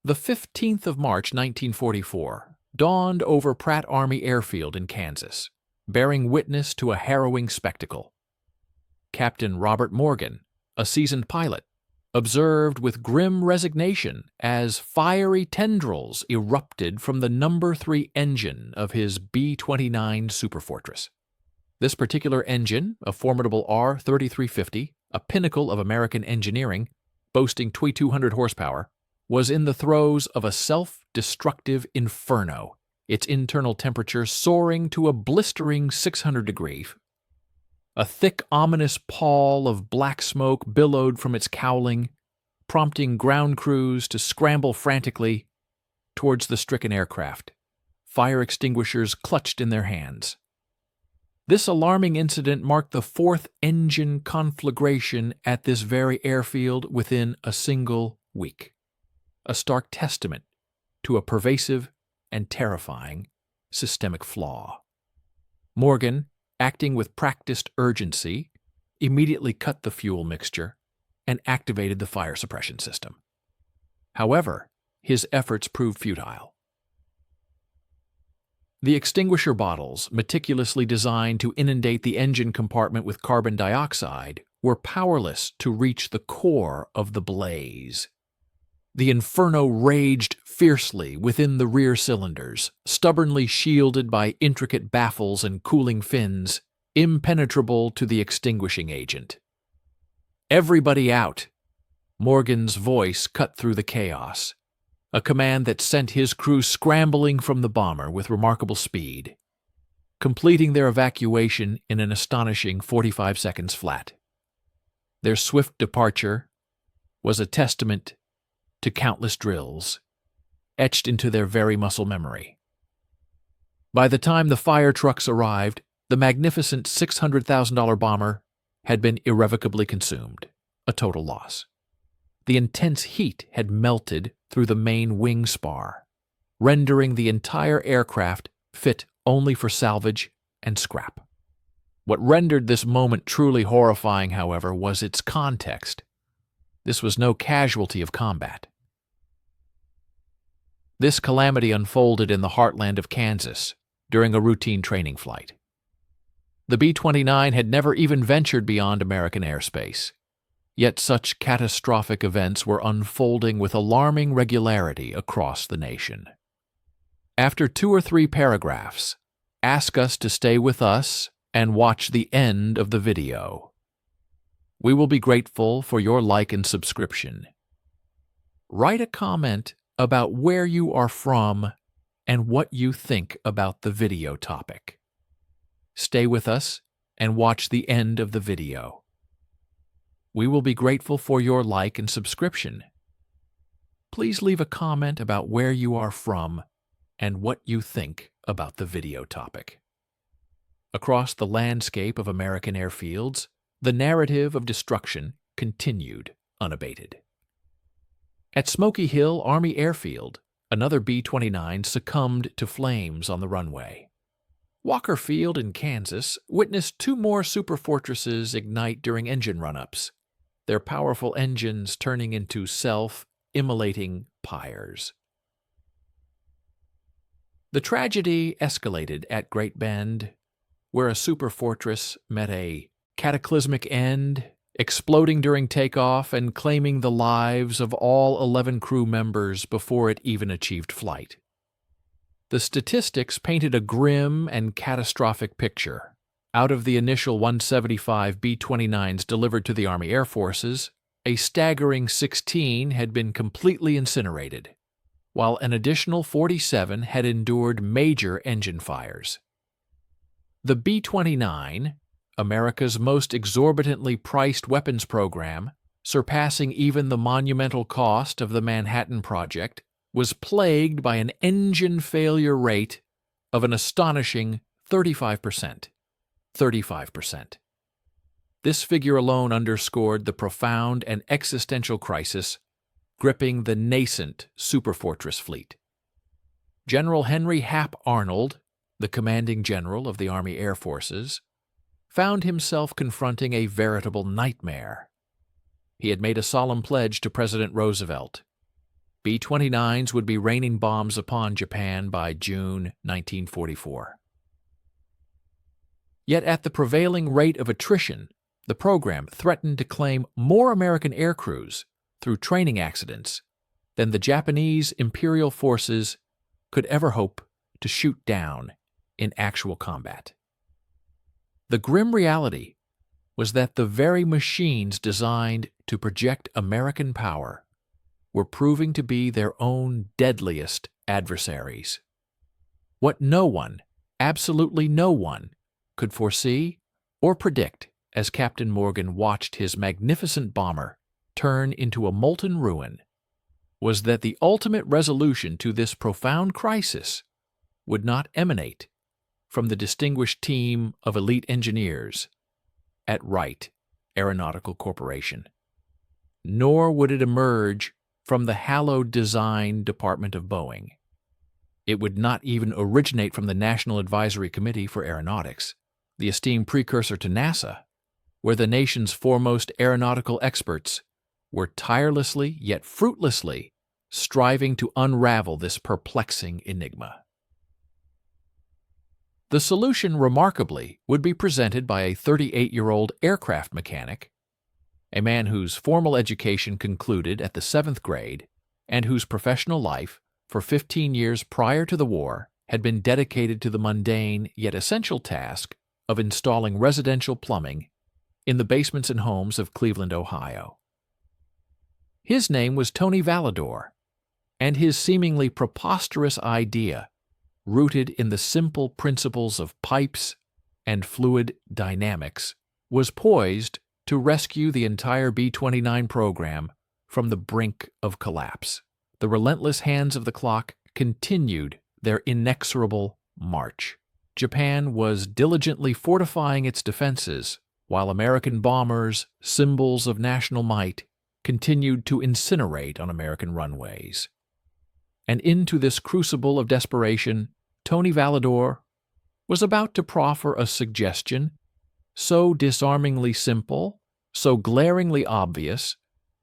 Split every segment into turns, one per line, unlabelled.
The 15th of March, 1944, dawned over Pratt Army Airfield in Kansas, bearing witness to a harrowing spectacle. Captain Robert Morgan, a seasoned pilot, observed with grim resignation as fiery tendrils erupted from the No. 3 engine of his B-29 Superfortress. This particular engine, a formidable R-3350, a pinnacle of American engineering, boasting 2,200 horsepower, was in the throes of a self-destructive inferno, its internal temperature soaring to a blistering 600 degrees. A thick, ominous pall of black smoke billowed from its cowling, prompting ground crews to scramble frantically towards the stricken aircraft, fire extinguishers clutched in their hands. This alarming incident marked the fourth engine conflagration at this very airfield within a single week, a stark testament to a pervasive and terrifying systemic flaw. Morgan, acting with practiced urgency, immediately cut the fuel mixture and activated the fire suppression system. However, his efforts proved futile. The extinguisher bottles, meticulously designed to inundate the engine compartment with carbon dioxide, were powerless to reach the core of the blaze. The inferno raged fiercely within the rear cylinders, stubbornly shielded by intricate baffles and cooling fins, impenetrable to the extinguishing agent. "Everybody out!" Morgan's voice cut through the chaos, a command that sent his crew scrambling from the bomber with remarkable speed, completing their evacuation in an astonishing 45 seconds flat. Their swift departure was a testament to countless drills, etched into their very muscle memory. By the time the fire trucks arrived, the magnificent $600,000 bomber had been irrevocably consumed, a total loss. The intense heat had melted through the main wing spar, rendering the entire aircraft fit only for salvage and scrap. What rendered this moment truly horrifying, however, was its context. This was no casualty of combat. This calamity unfolded in the heartland of Kansas during a routine training flight. The B-29 had never even ventured beyond American airspace, yet such catastrophic events were unfolding with alarming regularity across the nation. After 2 or 3 paragraphs, ask us to stay with us and watch the end of the video. We will be grateful for your like and subscription. Write a comment about where you are from and what you think about the video topic. Stay with us and watch the end of the video. We will be grateful for your like and subscription. Please leave a comment about where you are from and what you think about the video topic. Across the landscape of American airfields, the narrative of destruction continued unabated. At Smoky Hill Army Airfield, another B-29 succumbed to flames on the runway. Walker Field in Kansas witnessed 2 more superfortresses ignite during engine run-ups, their powerful engines turning into self-immolating pyres. The tragedy escalated at Great Bend, where a superfortress met a cataclysmic end, exploding during takeoff and claiming the lives of all 11 crew members before it even achieved flight. The statistics painted a grim and catastrophic picture. Out of the initial 175 B-29s delivered to the Army Air Forces, a staggering 16 had been completely incinerated, while an additional 47 had endured major engine fires. The B-29, America's most exorbitantly priced weapons program, surpassing even the monumental cost of the Manhattan Project, was plagued by an engine failure rate of an astonishing 35%. 35%. This figure alone underscored the profound and existential crisis gripping the nascent superfortress fleet. General Henry Hap Arnold, the commanding general of the Army Air Forces, found himself confronting a veritable nightmare. He had made a solemn pledge to President Roosevelt: B-29s would be raining bombs upon Japan by June 1944. Yet at the prevailing rate of attrition, the program threatened to claim more American aircrews through training accidents than the Japanese imperial forces could ever hope to shoot down in actual combat. The grim reality was that the very machines designed to project American power were proving to be their own deadliest adversaries. What no one, absolutely no one, could foresee or predict as Captain Morgan watched his magnificent bomber turn into a molten ruin was that the ultimate resolution to this profound crisis would not emanate from the distinguished team of elite engineers at Wright Aeronautical Corporation, nor would it emerge from the hallowed design department of Boeing. It would not even originate from the National Advisory Committee for Aeronautics, the esteemed precursor to NASA, where the nation's foremost aeronautical experts were tirelessly yet fruitlessly striving to unravel this perplexing enigma. The solution, remarkably, would be presented by a 38-year-old aircraft mechanic, a man whose formal education concluded at the 7th grade and whose professional life, for 15 years prior to the war, had been dedicated to the mundane yet essential task of installing residential plumbing in the basements and homes of Cleveland, Ohio. His name was Tony Valador, and his seemingly preposterous idea, rooted in the simple principles of pipes and fluid dynamics, was poised to rescue the entire B-29 program from the brink of collapse. The relentless hands of the clock continued their inexorable march. Japan was diligently fortifying its defenses, while American bombers, symbols of national might, continued to incinerate on American runways. And into this crucible of desperation, Tony Valador was about to proffer a suggestion so disarmingly simple, so glaringly obvious,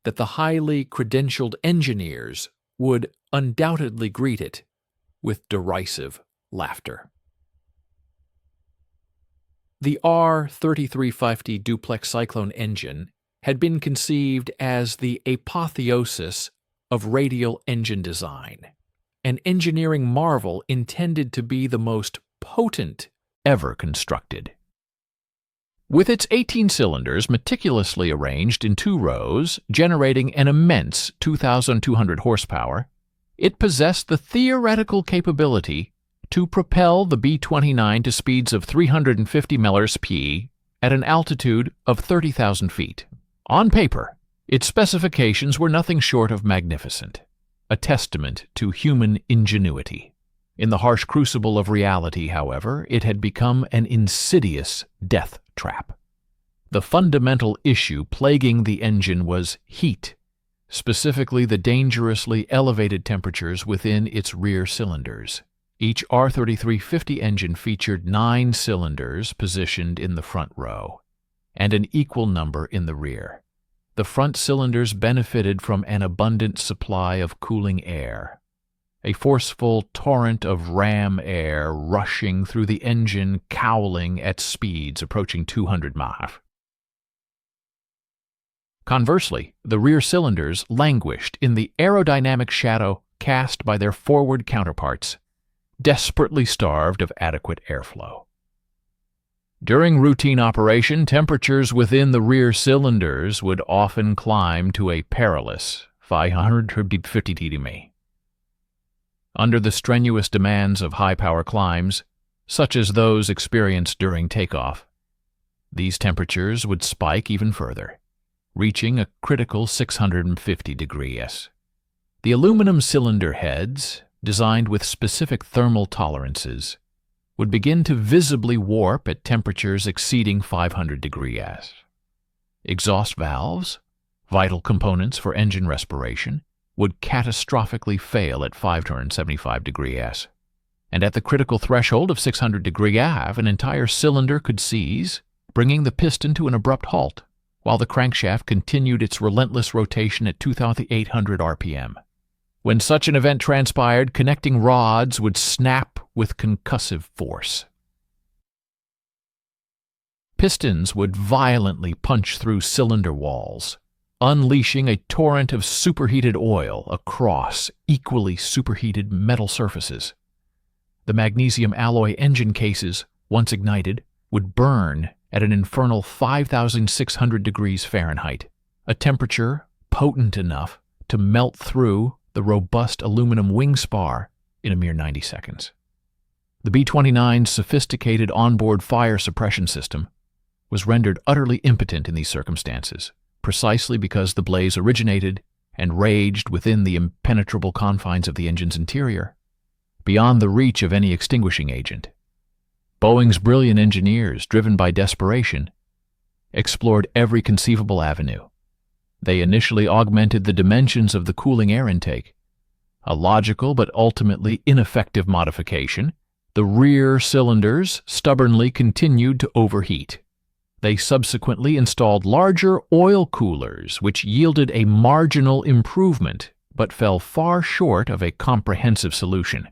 that the highly credentialed engineers would undoubtedly greet it with derisive laughter. The R-3350 duplex cyclone engine had been conceived as the apotheosis of radial engine design, an engineering marvel intended to be the most potent ever constructed. With its 18 cylinders meticulously arranged in 2 rows, generating an immense 2,200 horsepower, it possessed the theoretical capability to propel the B-29 to speeds of 350 mph at an altitude of 30,000 feet. On paper, its specifications were nothing short of magnificent, a testament to human ingenuity. In the harsh crucible of reality, however, it had become an insidious death trap. The fundamental issue plaguing the engine was heat, specifically the dangerously elevated temperatures within its rear cylinders. Each R-3350 engine featured 9 cylinders positioned in the front row, and an equal number in the rear. The front cylinders benefited from an abundant supply of cooling air, a forceful torrent of ram air rushing through the engine, cowling at speeds approaching 200 mph. Conversely, the rear cylinders languished in the aerodynamic shadow cast by their forward counterparts, desperately starved of adequate airflow. During routine operation, temperatures within the rear cylinders would often climb to a perilous 550 degrees. Under the strenuous demands of high-power climbs, such as those experienced during takeoff, these temperatures would spike even further, reaching a critical 650 degrees. The aluminum cylinder heads, designed with specific thermal tolerances, would begin to visibly warp at temperatures exceeding 500 degrees. Exhaust valves, vital components for engine respiration, would catastrophically fail at 575 degrees. And at the critical threshold of 600 degrees, an entire cylinder could seize, bringing the piston to an abrupt halt, while the crankshaft continued its relentless rotation at 2,800 RPM. When such an event transpired, connecting rods would snap with concussive force. Pistons would violently punch through cylinder walls, unleashing a torrent of superheated oil across equally superheated metal surfaces. The magnesium alloy engine cases, once ignited, would burn at an infernal 5,600 degrees Fahrenheit, a temperature potent enough to melt through the robust aluminum wing spar in a mere 90 seconds. The B-29's sophisticated onboard fire suppression system was rendered utterly impotent in these circumstances, precisely because the blaze originated and raged within the impenetrable confines of the engine's interior, beyond the reach of any extinguishing agent. Boeing's brilliant engineers, driven by desperation, explored every conceivable avenue. They initially augmented the dimensions of the cooling air intake. A logical but ultimately ineffective modification, the rear cylinders stubbornly continued to overheat. They subsequently installed larger oil coolers, which yielded a marginal improvement, but fell far short of a comprehensive solution.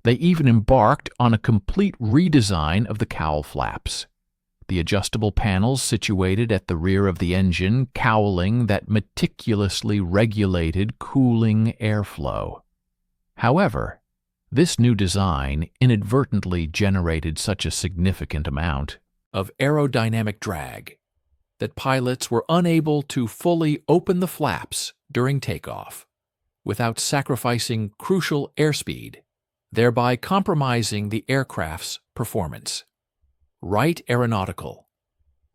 They even embarked on a complete redesign of the cowl flaps, the adjustable panels situated at the rear of the engine cowling that meticulously regulated cooling airflow. However, this new design inadvertently generated such a significant amount of aerodynamic drag that pilots were unable to fully open the flaps during takeoff without sacrificing crucial airspeed, thereby compromising the aircraft's performance. Wright Aeronautical,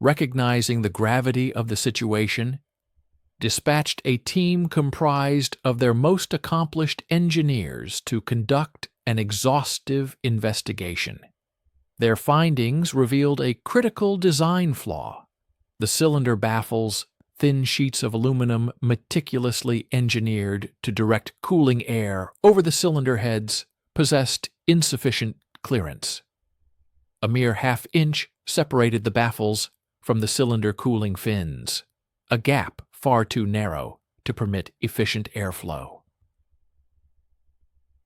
recognizing the gravity of the situation, dispatched a team comprised of their most accomplished engineers to conduct an exhaustive investigation. Their findings revealed a critical design flaw. The cylinder baffles, thin sheets of aluminum meticulously engineered to direct cooling air over the cylinder heads, possessed insufficient clearance. A mere half-inch separated the baffles from the cylinder cooling fins, a gap far too narrow to permit efficient airflow.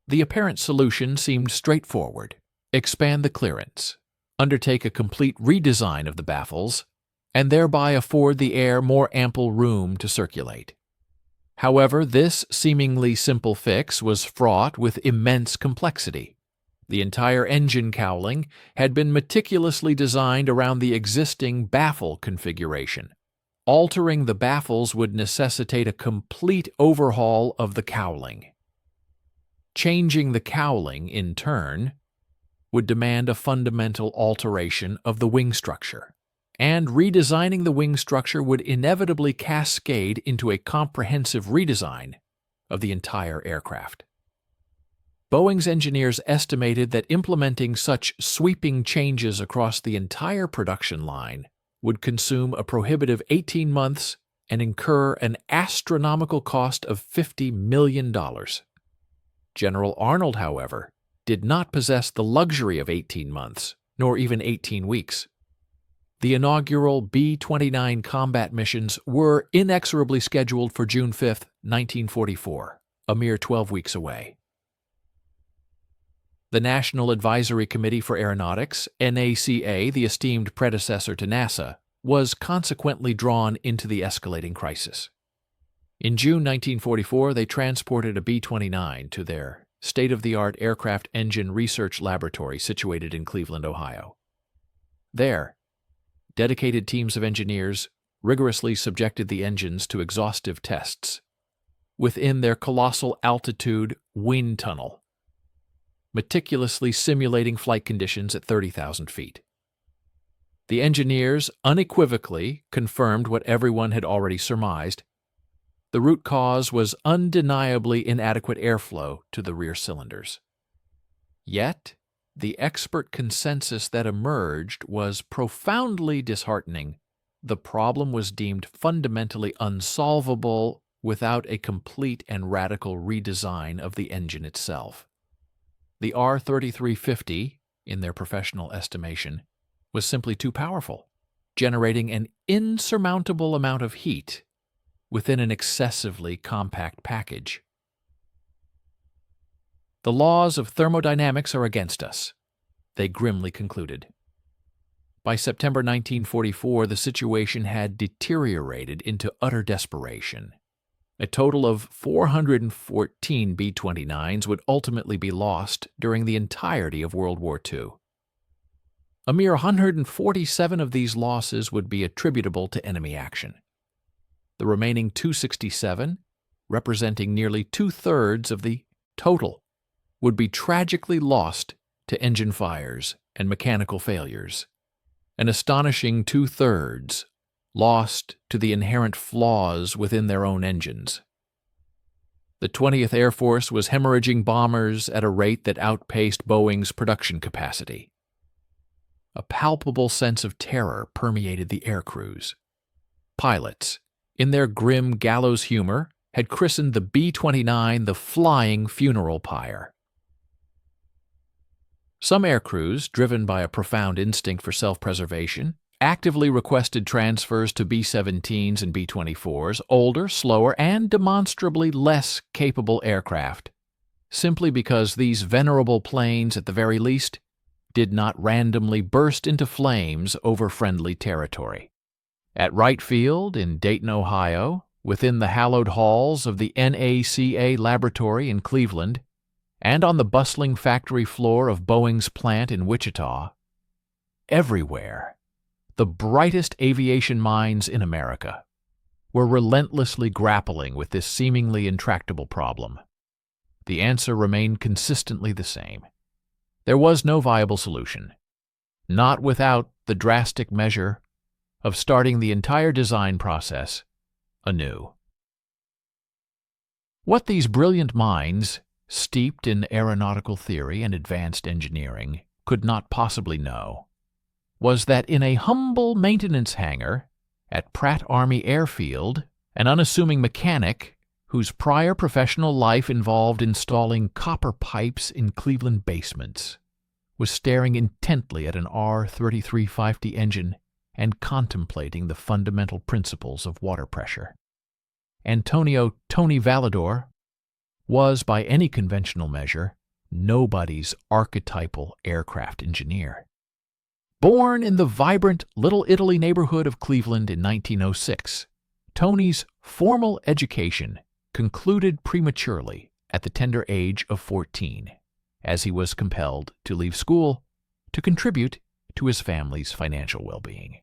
The apparent solution seemed straightforward: expand the clearance, undertake a complete redesign of the baffles, and thereby afford the air more ample room to circulate. However, this seemingly simple fix was fraught with immense complexity. The entire engine cowling had been meticulously designed around the existing baffle configuration. Altering the baffles would necessitate a complete overhaul of the cowling. Changing the cowling, in turn, would demand a fundamental alteration of the wing structure, and redesigning the wing structure would inevitably cascade into a comprehensive redesign of the entire aircraft. Boeing's engineers estimated that implementing such sweeping changes across the entire production line would consume a prohibitive 18 months and incur an astronomical cost of $50 million. General Arnold, however, did not possess the luxury of 18 months, nor even 18 weeks. The inaugural B-29 combat missions were inexorably scheduled for June 5, 1944, a mere 12 weeks away. The National Advisory Committee for Aeronautics, NACA, the esteemed predecessor to NASA, was consequently drawn into the escalating crisis. In June 1944, they transported a B-29 to their state-of-the-art aircraft engine research laboratory situated in Cleveland, Ohio. There, dedicated teams of engineers rigorously subjected the engines to exhaustive tests within their colossal altitude wind tunnel, meticulously simulating flight conditions at 30,000 feet. The engineers unequivocally confirmed what everyone had already surmised. The root cause was undeniably inadequate airflow to the rear cylinders. Yet, the expert consensus that emerged was profoundly disheartening. The problem was deemed fundamentally unsolvable without a complete and radical redesign of the engine itself. The R-3350, in their professional estimation, was simply too powerful, generating an insurmountable amount of heat, within an excessively compact package. The laws of thermodynamics are against us, they grimly concluded. By September 1944, the situation had deteriorated into utter desperation. A total of 414 B-29s would ultimately be lost during the entirety of World War II. A mere 147 of these losses would be attributable to enemy action. The remaining 267, representing nearly two-thirds of the total, would be tragically lost to engine fires and mechanical failures. An astonishing two-thirds lost to the inherent flaws within their own engines. The 20th Air Force was hemorrhaging bombers at a rate that outpaced Boeing's production capacity. A palpable sense of terror permeated the air crews. Pilots, in their grim gallows humor, had christened the B-29 the flying funeral pyre. Some air crews, driven by a profound instinct for self-preservation, actively requested transfers to B-17s and B-24s, older, slower, and demonstrably less capable aircraft, simply because these venerable planes, at the very least, did not randomly burst into flames over friendly territory. At Wright Field in Dayton, Ohio, within the hallowed halls of the NACA laboratory in Cleveland, and on the bustling factory floor of Boeing's plant in Wichita, everywhere, the brightest aviation minds in America were relentlessly grappling with this seemingly intractable problem. The answer remained consistently the same. There was no viable solution, not without the drastic measure of starting the entire design process anew. What these brilliant minds, steeped in aeronautical theory and advanced engineering, could not possibly know was that in a humble maintenance hangar at Pratt Army Airfield, an unassuming mechanic whose prior professional life involved installing copper pipes in Cleveland basements was staring intently at an R-3350 engine and contemplating the fundamental principles of water pressure. Antonio "Tony" Valador was, by any conventional measure, nobody's archetypal aircraft engineer. Born in the vibrant Little Italy neighborhood of Cleveland in 1906, Tony's formal education concluded prematurely at the tender age of 14, as he was compelled to leave school to contribute to his family's financial well-being.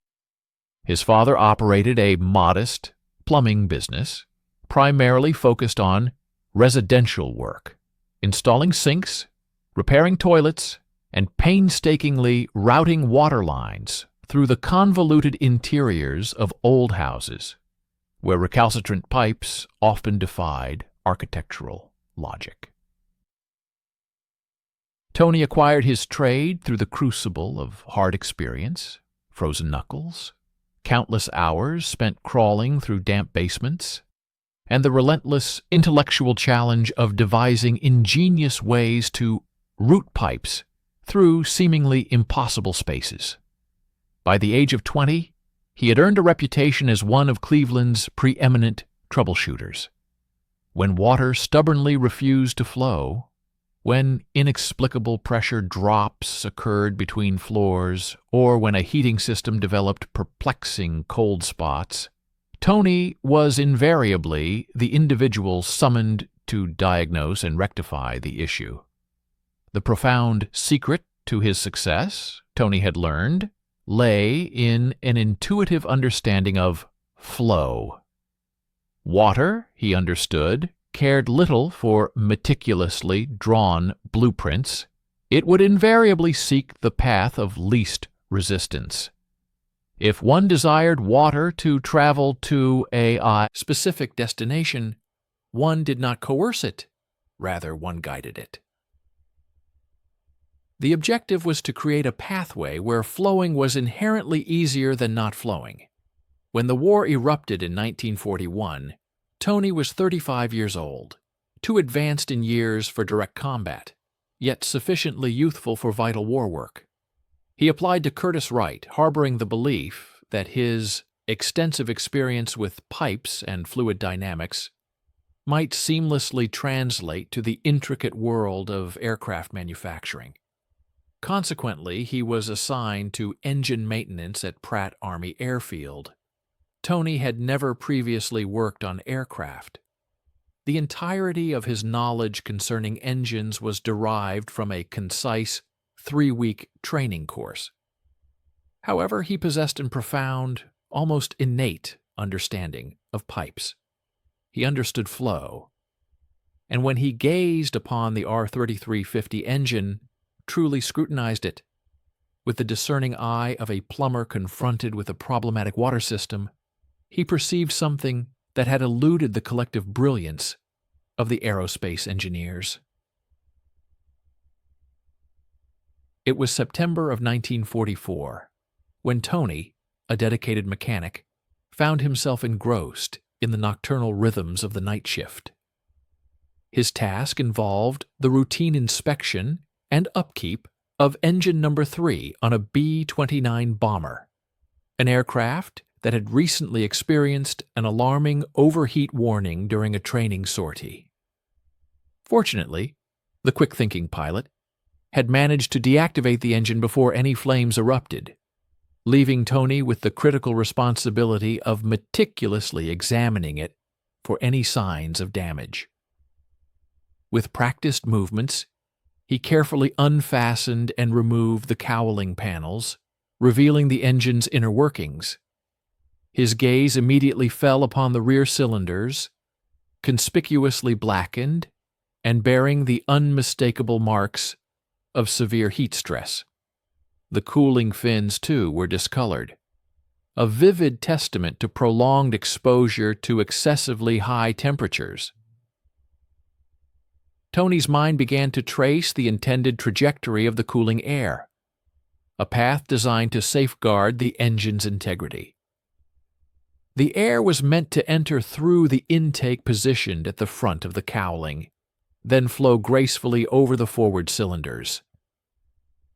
His father operated a modest plumbing business, primarily focused on residential work, installing sinks, repairing toilets, and painstakingly routing water lines through the convoluted interiors of old houses, where recalcitrant pipes often defied architectural logic. Tony acquired his trade through the crucible of hard experience, frozen knuckles, countless hours spent crawling through damp basements, and the relentless intellectual challenge of devising ingenious ways to route pipes through seemingly impossible spaces. By the age of 20, he had earned a reputation as one of Cleveland's preeminent troubleshooters. When water stubbornly refused to flow, when inexplicable pressure drops occurred between floors, or when a heating system developed perplexing cold spots, Tony was invariably the individual summoned to diagnose and rectify the issue. The profound secret to his success, Tony had learned, lay in an intuitive understanding of flow. Water, he understood, cared little for meticulously drawn blueprints. It would invariably seek the path of least resistance. If one desired water to travel to a specific destination, one did not coerce it, rather one guided it. The objective was to create a pathway where flowing was inherently easier than not flowing. When the war erupted in 1941, Tony was 35 years old, too advanced in years for direct combat, yet sufficiently youthful for vital war work. He applied to Curtiss-Wright, harboring the belief that his extensive experience with pipes and fluid dynamics might seamlessly translate to the intricate world of aircraft manufacturing. Consequently, he was assigned to engine maintenance at Pratt Army Airfield. Tony had never previously worked on aircraft. The entirety of his knowledge concerning engines was derived from a concise, 3-week training course. However, he possessed a profound, almost innate understanding of pipes. He understood flow, and when he gazed upon the R-3350 engine, truly scrutinized it, with the discerning eye of a plumber confronted with a problematic water system, he perceived something that had eluded the collective brilliance of the aerospace engineers. It was September of 1944, when Tony, a dedicated mechanic, found himself engrossed in the nocturnal rhythms of the night shift. His task involved the routine inspection and upkeep of engine number 3 on a B-29 bomber, an aircraft that had recently experienced an alarming overheat warning during a training sortie. Fortunately, the quick-thinking pilot had managed to deactivate the engine before any flames erupted, leaving Tony with the critical responsibility of meticulously examining it for any signs of damage. With practiced movements, he carefully unfastened and removed the cowling panels, revealing the engine's inner workings. His gaze immediately fell upon the rear cylinders, conspicuously blackened and bearing the unmistakable marks of severe heat stress. The cooling fins, too, were discolored, a vivid testament to prolonged exposure to excessively high temperatures. Tony's mind began to trace the intended trajectory of the cooling air, a path designed to safeguard the engine's integrity. The air was meant to enter through the intake positioned at the front of the cowling, then flow gracefully over the forward cylinders.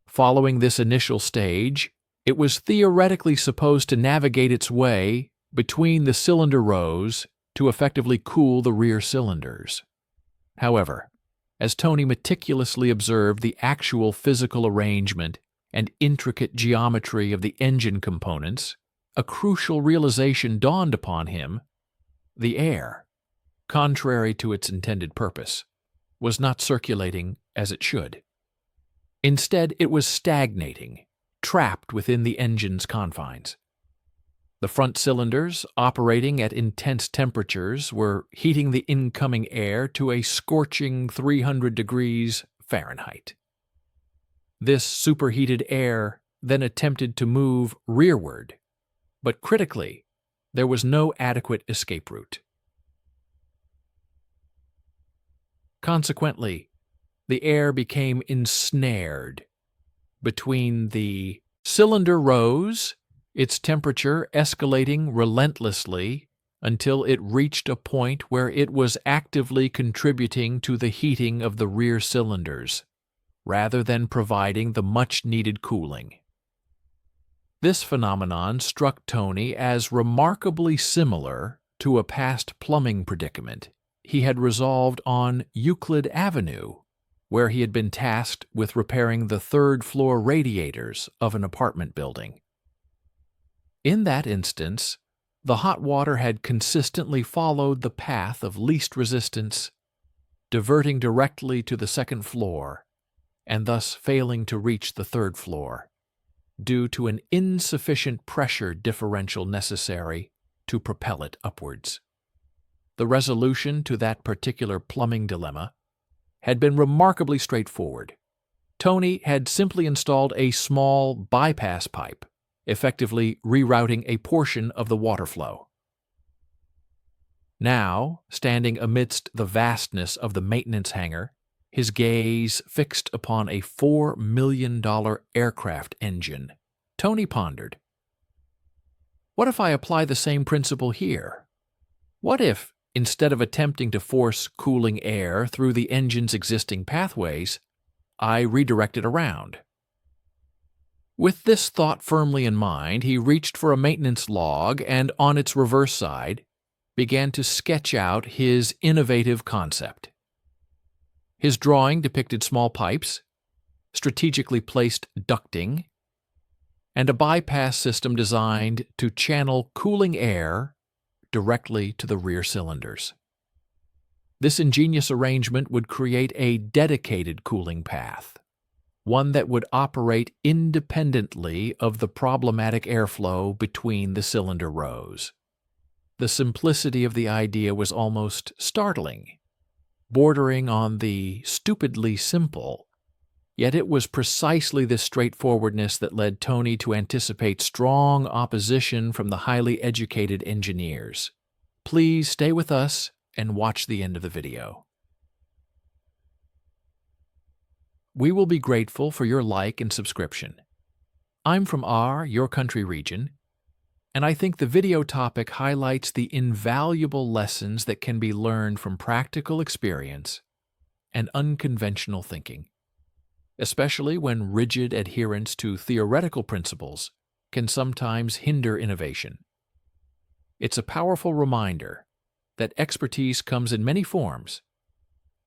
Following this initial stage, it was theoretically supposed to navigate its way between the cylinder rows to effectively cool the rear cylinders. However, as Tony meticulously observed the actual physical arrangement and intricate geometry of the engine components, a crucial realization dawned upon him. The air, contrary to its intended purpose, was not circulating as it should. Instead, it was stagnating, trapped within the engine's confines. The front cylinders, operating at intense temperatures, were heating the incoming air to a scorching 300 degrees Fahrenheit. This superheated air then attempted to move rearward, but critically, there was no adequate escape route. Consequently, the air became ensnared between the cylinder rows, its temperature escalating relentlessly until it reached a point where it was actively contributing to the heating of the rear cylinders, rather than providing the much-needed cooling. This phenomenon struck Tony as remarkably similar to a past plumbing predicament he had resolved on Euclid Avenue, where he had been tasked with repairing the third-floor radiators of an apartment building. In that instance, the hot water had consistently followed the path of least resistance, diverting directly to the second floor, and thus failing to reach the third floor, due to an insufficient pressure differential necessary to propel it upwards. The resolution to that particular plumbing dilemma had been remarkably straightforward. Tony had simply installed a small bypass pipe, effectively rerouting a portion of the water flow. Now, standing amidst the vastness of the maintenance hangar, his gaze fixed upon a $4 million aircraft engine, Tony pondered, what if I apply the same principle here? What if, instead of attempting to force cooling air through the engine's existing pathways, I redirect it around? With this thought firmly in mind, he reached for a maintenance log and, on its reverse side, began to sketch out his innovative concept. His drawing depicted small pipes, strategically placed ducting, and a bypass system designed to channel cooling air directly to the rear cylinders. This ingenious arrangement would create a dedicated cooling path, one that would operate independently of the problematic airflow between the cylinder rows. The simplicity of the idea was almost startling, bordering on the stupidly simple, yet it was precisely this straightforwardness that led Tony to anticipate strong opposition from the highly educated engineers. Please stay with us and watch the end of the video. We will be grateful for your like and subscription. I'm from your country region, and I think the video topic highlights the invaluable lessons that can be learned from practical experience and unconventional thinking, especially when rigid adherence to theoretical principles can sometimes hinder innovation. It's a powerful reminder that expertise comes in many forms,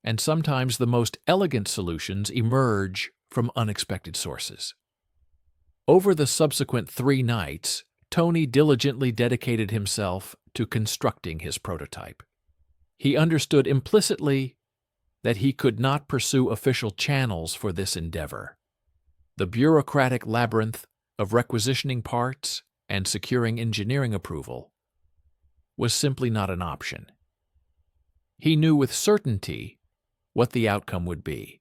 and sometimes the most elegant solutions emerge from unexpected sources. Over the subsequent 3 nights, Tony diligently dedicated himself to constructing his prototype. He understood implicitly that he could not pursue official channels for this endeavor. The bureaucratic labyrinth of requisitioning parts and securing engineering approval was simply not an option. He knew with certainty what the outcome would be.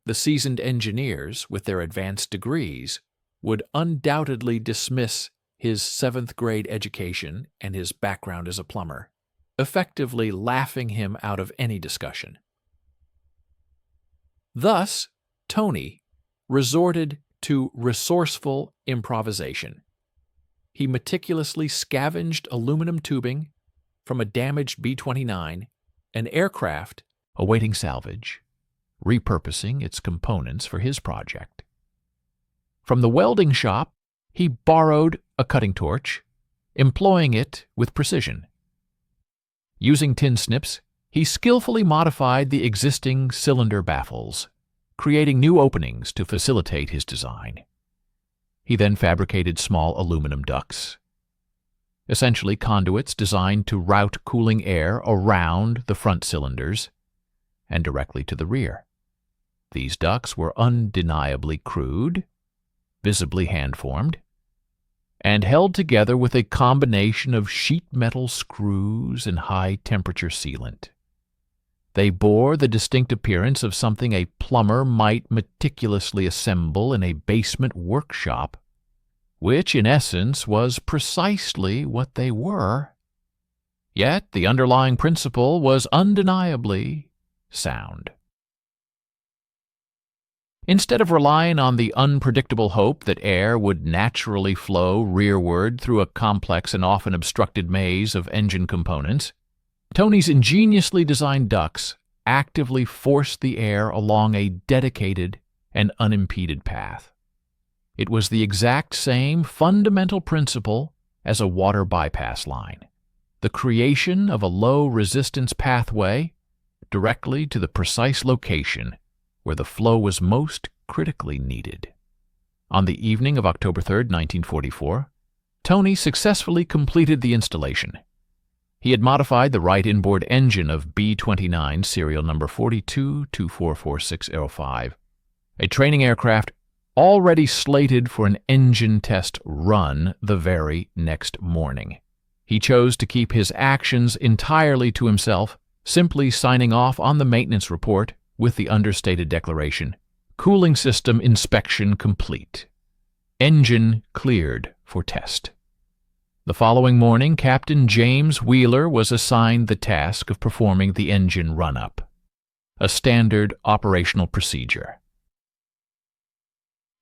The seasoned engineers, with their advanced degrees, would undoubtedly dismiss his 7th grade education and his background as a plumber, effectively laughing him out of any discussion. Thus, Tony resorted to resourceful improvisation. He meticulously scavenged aluminum tubing from a damaged B-29, an aircraft awaiting salvage, repurposing its components for his project. From the welding shop, he borrowed a cutting torch, employing it with precision. Using tin snips, he skillfully modified the existing cylinder baffles, creating new openings to facilitate his design. He then fabricated small aluminum ducts, essentially conduits designed to route cooling air around the front cylinders and directly to the rear. These ducts were undeniably crude, visibly hand-formed, and held together with a combination of sheet metal screws and high-temperature sealant. They bore the distinct appearance of something a plumber might meticulously assemble in a basement workshop, which, in essence, was precisely what they were. Yet the underlying principle was undeniably sound. Instead of relying on the unpredictable hope that air would naturally flow rearward through a complex and often obstructed maze of engine components, Tony's ingeniously designed ducts actively forced the air along a dedicated and unimpeded path. It was the exact same fundamental principle as a water bypass line, the creation of a low-resistance pathway directly to the precise location where the flow was most critically needed. On the evening of October 3, 1944, Tony successfully completed the installation. He had modified the right inboard engine of B-29 serial number 42244605, a training aircraft already slated for an engine test run the very next morning. He chose to keep his actions entirely to himself, simply signing off on the maintenance report with the understated declaration, "Cooling system inspection complete. Engine cleared for test." The following morning, Captain James Wheeler was assigned the task of performing the engine run-up, a standard operational procedure.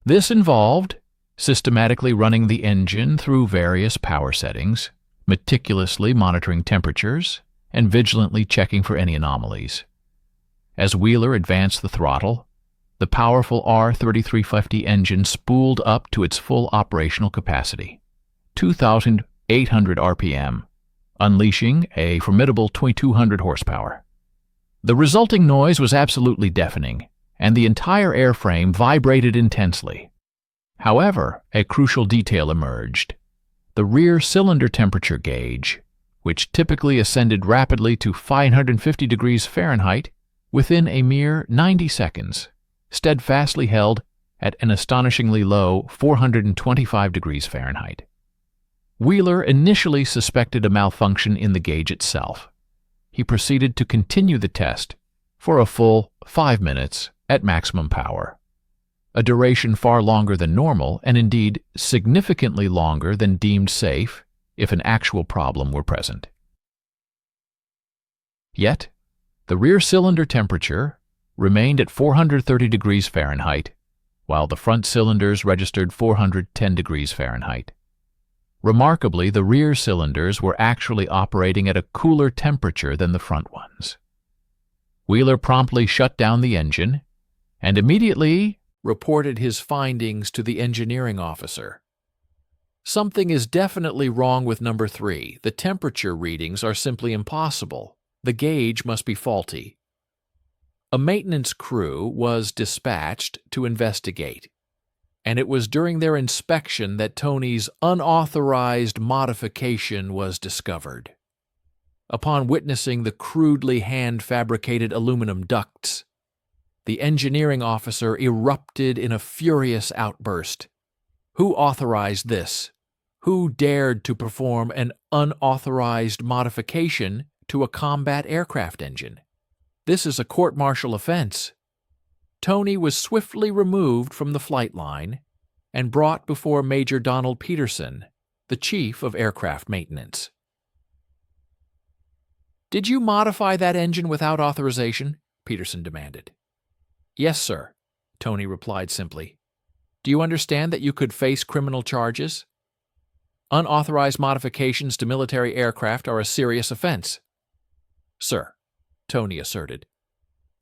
This involved systematically running the engine through various power settings, meticulously monitoring temperatures, and vigilantly checking for any anomalies. As Wheeler advanced the throttle, The powerful R3350 engine spooled up to its full operational capacity, 2,800 RPM, unleashing a formidable 2,200 horsepower. The resulting noise was absolutely deafening, and the entire airframe vibrated intensely. However, a crucial detail emerged. The rear cylinder temperature gauge, which typically ascended rapidly to 550 degrees Fahrenheit within a mere 90 seconds, steadfastly held at an astonishingly low 425 degrees Fahrenheit. Wheeler initially suspected a malfunction in the gauge itself. He proceeded to continue the test for a full 5 minutes at maximum power, a duration far longer than normal and indeed significantly longer than deemed safe if an actual problem were present. Yet, the rear cylinder temperature remained at 430 degrees Fahrenheit, while the front cylinders registered 410 degrees Fahrenheit. Remarkably, the rear cylinders were actually operating at a cooler temperature than the front ones. Wheeler promptly shut down the engine and immediately reported his findings to the engineering officer. Something is definitely wrong with number 3. The temperature readings are simply impossible. The gauge must be faulty. A maintenance crew was dispatched to investigate, and it was during their inspection that Tony's unauthorized modification was discovered. Upon witnessing the crudely hand-fabricated aluminum ducts, the engineering officer erupted in a furious outburst. Who authorized this? Who dared to perform an unauthorized modification to a combat aircraft engine? This is a court-martial offense. Tony was swiftly removed from the flight line and brought before Major Donald Peterson, the chief of aircraft maintenance. "Did you modify that engine without authorization?" Peterson demanded. "Yes, sir," Tony replied simply. "Do you understand that you could face criminal charges? Unauthorized modifications to military aircraft are a serious offense." "Sir," Tony asserted,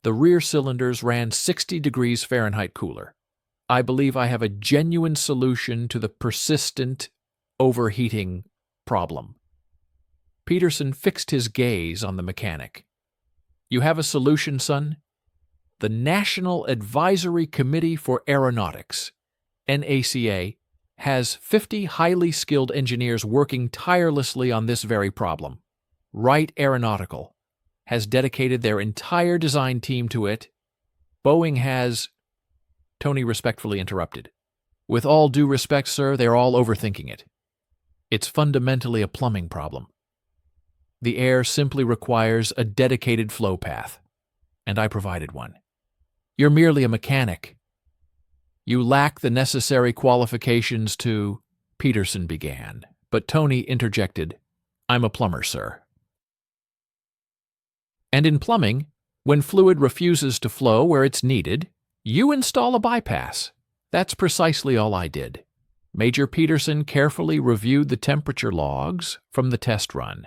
"the rear cylinders ran 60 degrees Fahrenheit cooler. I believe I have a genuine solution to the persistent overheating problem." Peterson fixed his gaze on the mechanic. "You have a solution, son? The National Advisory Committee for Aeronautics, NACA, has 50 highly skilled engineers working tirelessly on this very problem. Wright Aeronautical has dedicated their entire design team to it. Boeing has—" Tony respectfully interrupted. "With all due respect, sir, they're all overthinking it. It's fundamentally a plumbing problem. The air simply requires a dedicated flow path, and I provided one. You're merely a mechanic. You lack the necessary qualifications to—" Peterson began, but Tony interjected, "I'm a plumber, sir. And in plumbing, when fluid refuses to flow where it's needed, you install a bypass. That's precisely all I did." Major Peterson carefully reviewed the temperature logs from the test run.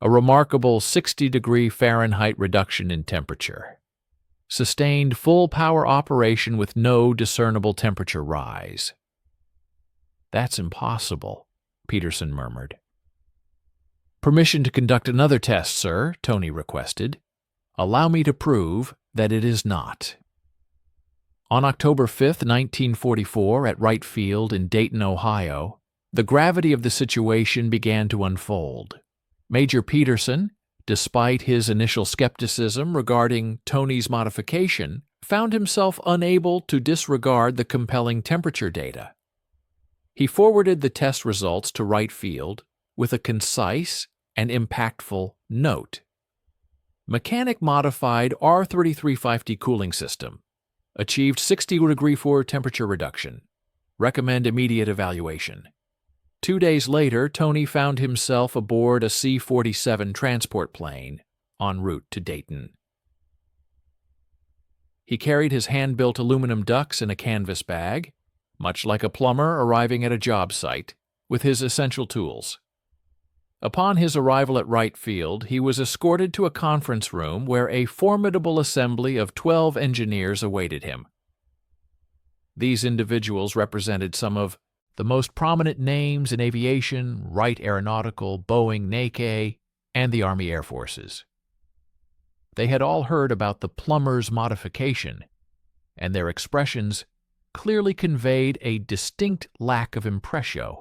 A remarkable 60-degree Fahrenheit reduction in temperature. Sustained full power operation with no discernible temperature rise. "That's impossible," Peterson murmured. "Permission to conduct another test, sir," Tony requested. "Allow me to prove that it is not." On October 5, 1944, at Wright Field in Dayton, Ohio, the gravity of the situation began to unfold. Major Peterson, despite his initial skepticism regarding Tony's modification, found himself unable to disregard the compelling temperature data. He forwarded the test results to Wright Field with a concise and impactful note. Mechanic-modified R3350 cooling system. Achieved 60-degree forward temperature reduction. Recommend immediate evaluation. 2 days later, Tony found himself aboard a C-47 transport plane en route to Dayton. He carried his hand-built aluminum ducts in a canvas bag, much like a plumber arriving at a job site, with his essential tools. Upon his arrival at Wright Field, he was escorted to a conference room where a formidable assembly of 12 engineers awaited him. These individuals represented some of the most prominent names in aviation, Wright Aeronautical, Boeing, NACA, and the Army Air Forces. They had all heard about the Plumber's modification, and their expressions clearly conveyed a distinct lack of impression.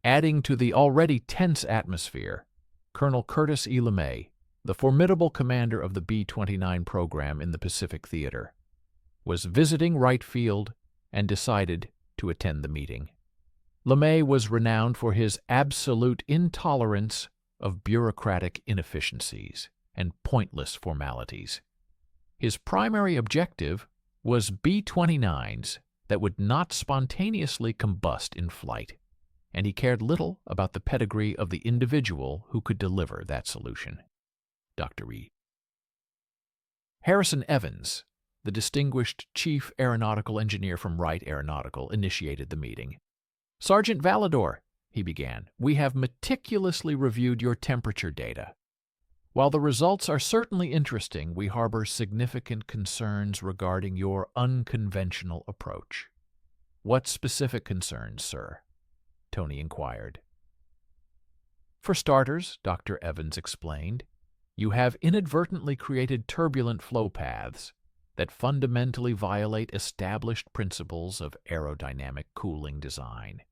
Adding to the already tense atmosphere, Colonel Curtis E. LeMay, the formidable commander of the B-29 program in the Pacific Theater, was visiting Wright Field and decided to attend the meeting. LeMay was renowned for his absolute intolerance of bureaucratic inefficiencies and pointless formalities. His primary objective was B-29s that would not spontaneously combust in flight, and he cared little about the pedigree of the individual who could deliver that solution. Dr. Reed. Harrison Evans, the distinguished chief aeronautical engineer from Wright Aeronautical, initiated the meeting. "Sergeant Valador," he began, "we have meticulously reviewed your temperature data. While the results are certainly interesting, we harbor significant concerns regarding your unconventional approach." "What specific concerns, sir?" Tony inquired. "For starters," Dr. Evans explained, "you have inadvertently created turbulent flow paths that fundamentally violate established principles of aerodynamic cooling design.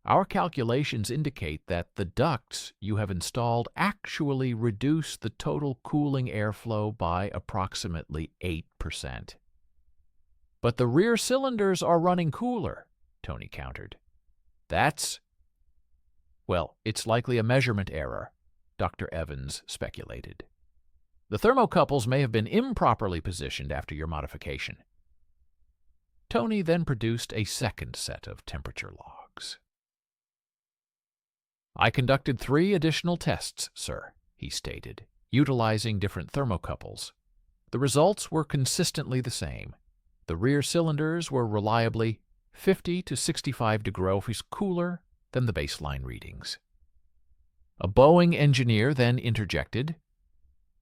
Our calculations indicate that the ducts you have installed actually reduce the total cooling airflow by approximately 8%. But the rear cylinders are running cooler," Tony countered. Well, it's likely a measurement error," Dr. Evans speculated. "The thermocouples may have been improperly positioned after your modification." Tony then produced a second set of temperature logs. "I conducted 3 additional tests, sir," he stated, utilizing different thermocouples. "The results were consistently the same. The rear cylinders were reliably 50 to 65 degrees cooler than the baseline readings." A Boeing engineer then interjected,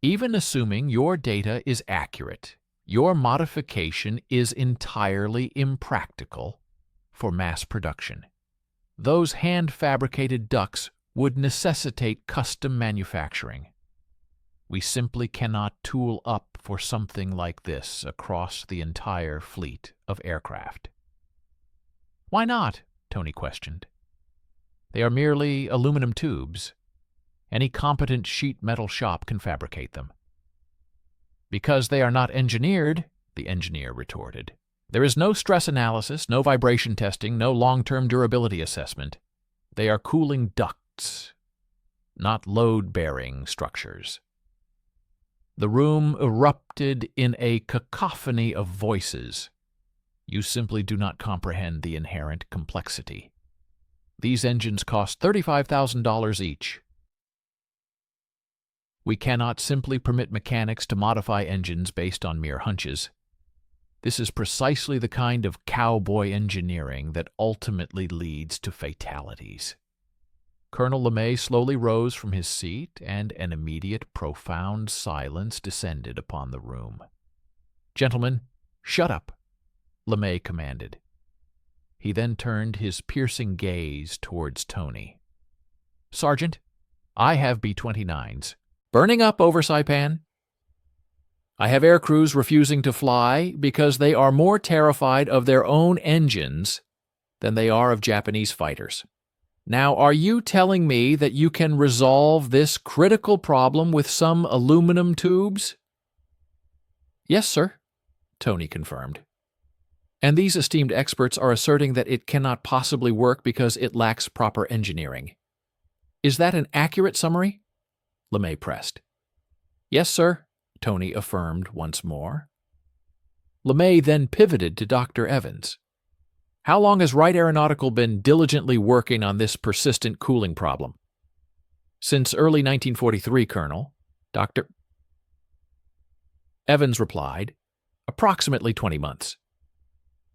"Even assuming your data is accurate, your modification is entirely impractical for mass production. Those hand-fabricated ducts would necessitate custom manufacturing. We simply cannot tool up for something like this across the entire fleet of aircraft." "Why not?" Tony questioned. "They are merely aluminum tubes. Any competent sheet metal shop can fabricate them." "Because they are not engineered," the engineer retorted. "There is no stress analysis, no vibration testing, no long-term durability assessment. They are cooling ducts, not load-bearing structures." The room erupted in a cacophony of voices. "You simply do not comprehend the inherent complexity. These engines cost $35,000 each. We cannot simply permit mechanics to modify engines based on mere hunches. This is precisely the kind of cowboy engineering that ultimately leads to fatalities." Colonel LeMay slowly rose from his seat, and an immediate, profound silence descended upon the room. "Gentlemen, shut up," LeMay commanded. He then turned his piercing gaze towards Tony. "Sergeant, I have B-29s burning up over Saipan. I have air crews refusing to fly because they are more terrified of their own engines than they are of Japanese fighters. Now, are you telling me that you can resolve this critical problem with some aluminum tubes?" "Yes, sir," Tony confirmed. "And these esteemed experts are asserting that it cannot possibly work because it lacks proper engineering. Is that an accurate summary?" LeMay pressed. "Yes, sir," Tony affirmed once more. LeMay then pivoted to Dr. Evans. "How long has Wright Aeronautical been diligently working on this persistent cooling problem?" "Since early 1943, Colonel." Dr. Evans replied, "Approximately 20 months.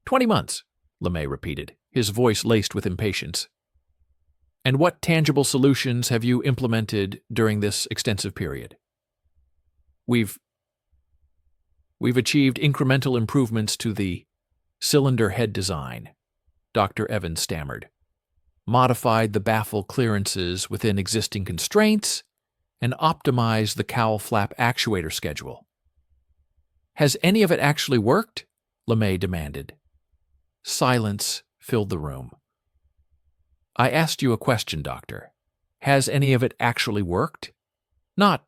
20 months, LeMay repeated, his voice laced with impatience. And what tangible solutions have you implemented during this extensive period? We've achieved incremental improvements to the cylinder head design, Dr. Evans stammered, modified the baffle clearances within existing constraints, and optimized the cowl flap actuator schedule. Has any of it actually worked? LeMay demanded. Silence filled the room. I asked you a question, Doctor. Has any of it actually worked? Not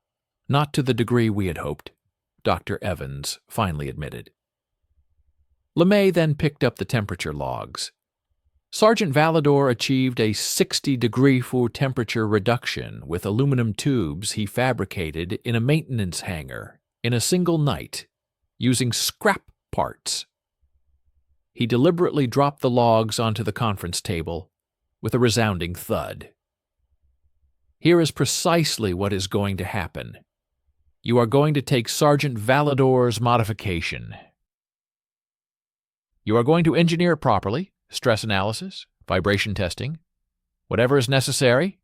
to the degree we had hoped, Dr. Evans finally admitted. LeMay then picked up the temperature logs. Sergeant Valador achieved a 60-degree temperature reduction with aluminum tubes he fabricated in a maintenance hangar in a single night using scrap parts. He deliberately dropped the logs onto the conference table with a resounding thud. Here is precisely what is going to happen. You are going to take Sergeant Valador's modification. You are going to engineer it properly, stress analysis, vibration testing, whatever is necessary,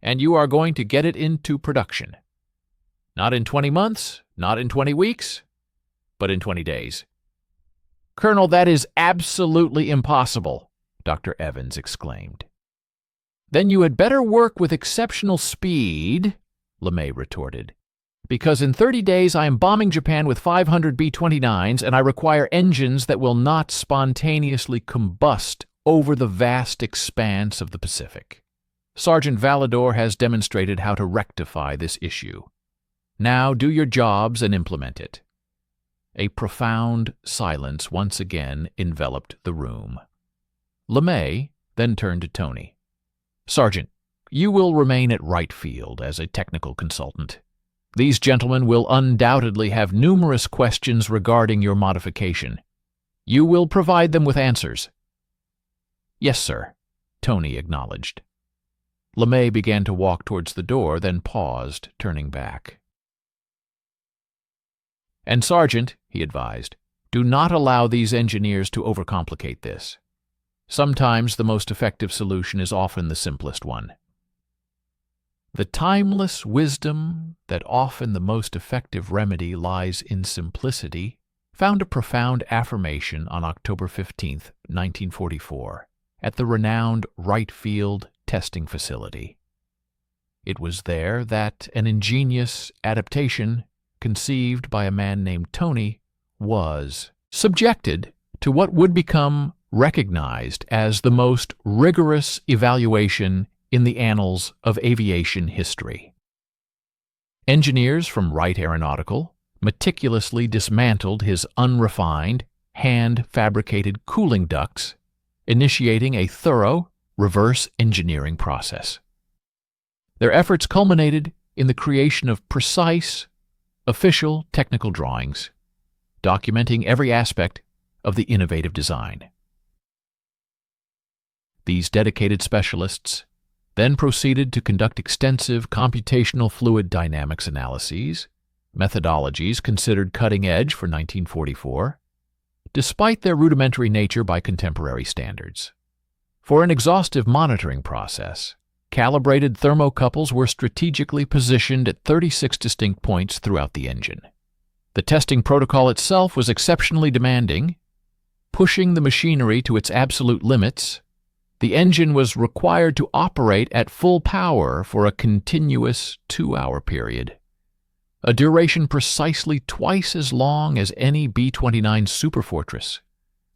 and you are going to get it into production. Not in 20 months, not in 20 weeks, but in 20 days. Colonel, that is absolutely impossible, Dr. Evans exclaimed. Then you had better work with exceptional speed, LeMay retorted, because in 30 days I am bombing Japan with 500 B-29s and I require engines that will not spontaneously combust over the vast expanse of the Pacific. Sergeant Valador has demonstrated how to rectify this issue. Now do your jobs and implement it. A profound silence once again enveloped the room. LeMay then turned to Tony. Sergeant, you will remain at right field as a technical consultant. These gentlemen will undoubtedly have numerous questions regarding your modification. You will provide them with answers. Yes, sir, Tony acknowledged. LeMay began to walk towards the door, then paused, turning back. And Sergeant, he advised, do not allow these engineers to overcomplicate this. Sometimes the most effective solution is often the simplest one. The timeless wisdom that often the most effective remedy lies in simplicity found a profound affirmation on October 15, 1944, at the renowned Wright Field testing facility. It was there that an ingenious adaptation conceived by a man named Tony was subjected to what would become recognized as the most rigorous evaluation in the annals of aviation history. Engineers from Wright Aeronautical meticulously dismantled his unrefined, hand-fabricated cooling ducts, initiating a thorough reverse engineering process. Their efforts culminated in the creation of precise, official technical drawings, documenting every aspect of the innovative design. These dedicated specialists then proceeded to conduct extensive computational fluid dynamics analyses, methodologies considered cutting-edge for 1944, despite their rudimentary nature by contemporary standards. For an exhaustive monitoring process, calibrated thermocouples were strategically positioned at 36 distinct points throughout the engine. The testing protocol itself was exceptionally demanding. Pushing the machinery to its absolute limits, the engine was required to operate at full power for a continuous 2-hour period, a duration precisely twice as long as any B-29 Superfortress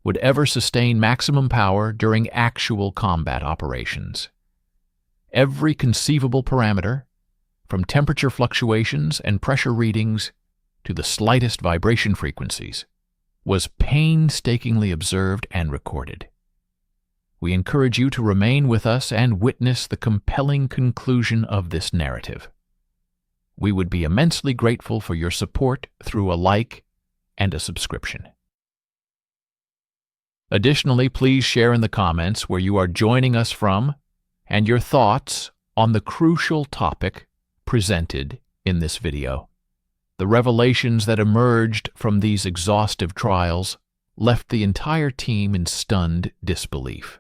would ever sustain maximum power during actual combat operations. Every conceivable parameter, from temperature fluctuations and pressure readings to the slightest vibration frequencies, was painstakingly observed and recorded. We encourage you to remain with us and witness the compelling conclusion of this narrative. We would be immensely grateful for your support through a like and a subscription. Additionally, please share in the comments where you are joining us from and your thoughts on the crucial topic presented in this video. The revelations that emerged from these exhaustive trials left the entire team in stunned disbelief.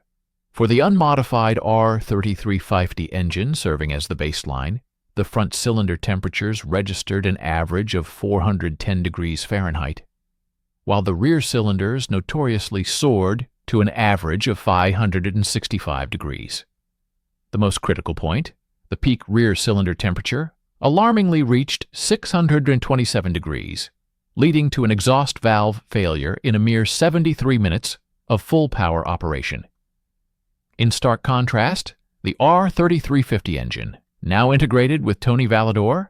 For the unmodified R3350 engine serving as the baseline, the front cylinder temperatures registered an average of 410 degrees Fahrenheit, while the rear cylinders notoriously soared to an average of 565 degrees. The most critical point, the peak rear cylinder temperature, alarmingly reached 627 degrees, leading to an exhaust valve failure in a mere 73 minutes of full power operation. In stark contrast, the R3350 engine, now integrated with Tony Valador,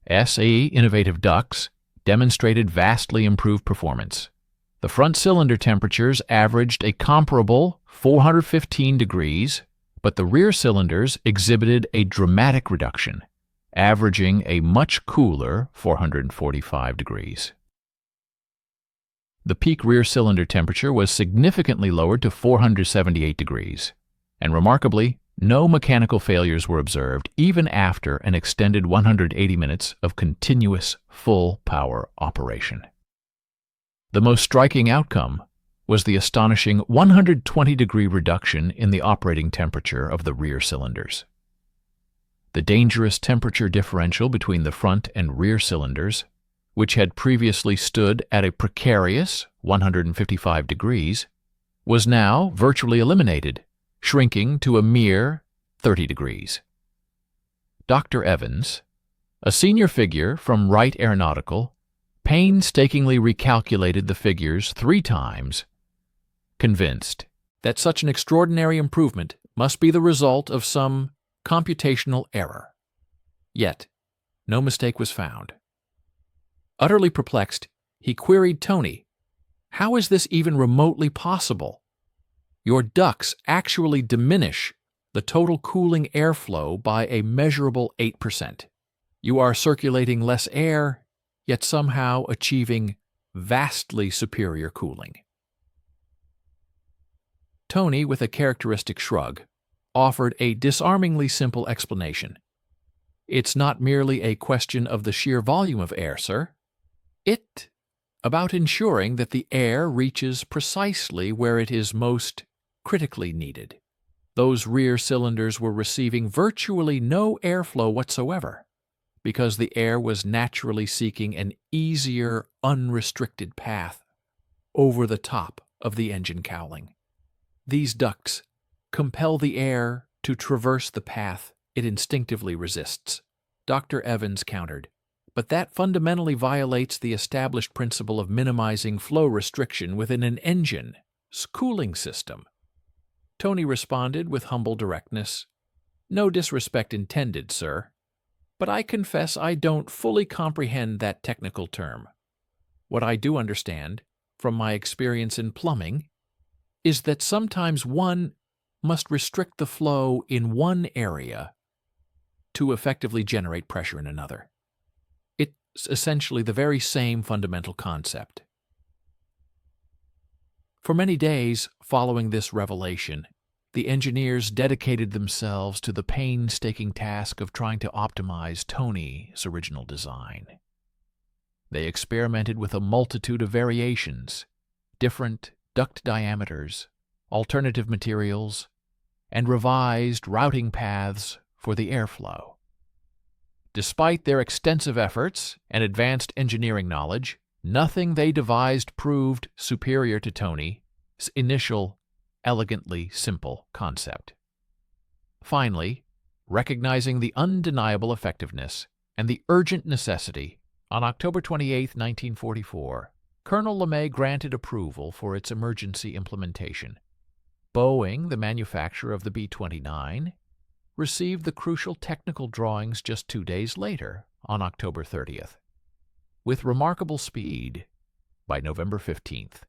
SE innovative ducts, demonstrated vastly improved performance. The front cylinder temperatures averaged a comparable 415 degrees, but the rear cylinders exhibited a dramatic reduction, averaging a much cooler 445 degrees. The peak rear cylinder temperature was significantly lowered to 478 degrees, and remarkably, no mechanical failures were observed even after an extended 180 minutes of continuous full power operation. The most striking outcome was the astonishing 120-degree reduction in the operating temperature of the rear cylinders. The dangerous temperature differential between the front and rear cylinders, which had previously stood at a precarious 155 degrees, was now virtually eliminated, shrinking to a mere 30 degrees. Dr. Evans, a senior figure from Wright Aeronautical, painstakingly recalculated the figures 3 times, convinced that such an extraordinary improvement must be the result of some computational error. Yet, no mistake was found. Utterly perplexed, he queried Tony, "How is this even remotely possible? Your ducts actually diminish the total cooling airflow by a measurable 8%. You are circulating less air, yet somehow achieving vastly superior cooling." Tony, with a characteristic shrug, offered a disarmingly simple explanation. "It's not merely a question of the sheer volume of air, sir. It's about ensuring that the air reaches precisely where it is most critically needed. Those rear cylinders were receiving virtually no airflow whatsoever, because the air was naturally seeking an easier, unrestricted path over the top of the engine cowling. These ducts compel the air to traverse the path it instinctively resists," Dr. Evans countered. "But that fundamentally violates the established principle of minimizing flow restriction within an engine's cooling system." Tony responded with humble directness, "No disrespect intended, sir, but I confess I don't fully comprehend that technical term. What I do understand, from my experience in plumbing, is that sometimes one must restrict the flow in one area to effectively generate pressure in another. It's essentially the very same fundamental concept." For many days following this revelation, the engineers dedicated themselves to the painstaking task of trying to optimize Tony's original design. They experimented with a multitude of variations, different duct diameters, alternative materials, and revised routing paths for the airflow. Despite their extensive efforts and advanced engineering knowledge, nothing they devised proved superior to Tony's initial, elegantly simple concept. Finally, recognizing the undeniable effectiveness and the urgent necessity, on October 28, 1944, Colonel LeMay granted approval for its emergency implementation. Boeing, the manufacturer of the B-29, received the crucial technical drawings just 2 days later, on October 30th. With remarkable speed, by November 15th,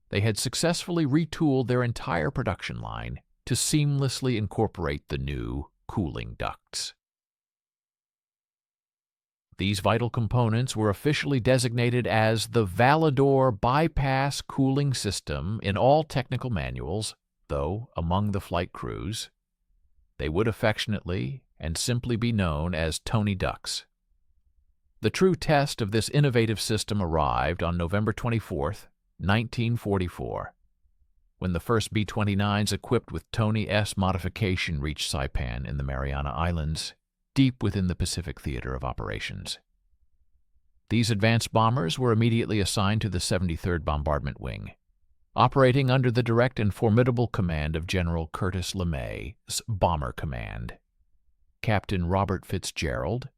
they had successfully retooled their entire production line to seamlessly incorporate the new cooling ducts. These vital components were officially designated as the Valador Bypass Cooling System in all technical manuals, though among the flight crews, they would affectionately and simply be known as Tony Ducts. The true test of this innovative system arrived on November 24, 1944. when the first B-29s equipped with Tony S modification reached Saipan in the Mariana Islands, deep within the Pacific Theater of Operations. These advanced bombers were immediately assigned to the 73rd Bombardment Wing, operating under the direct and formidable command of General Curtis LeMay's Bomber Command. Captain Robert Fitzgerald,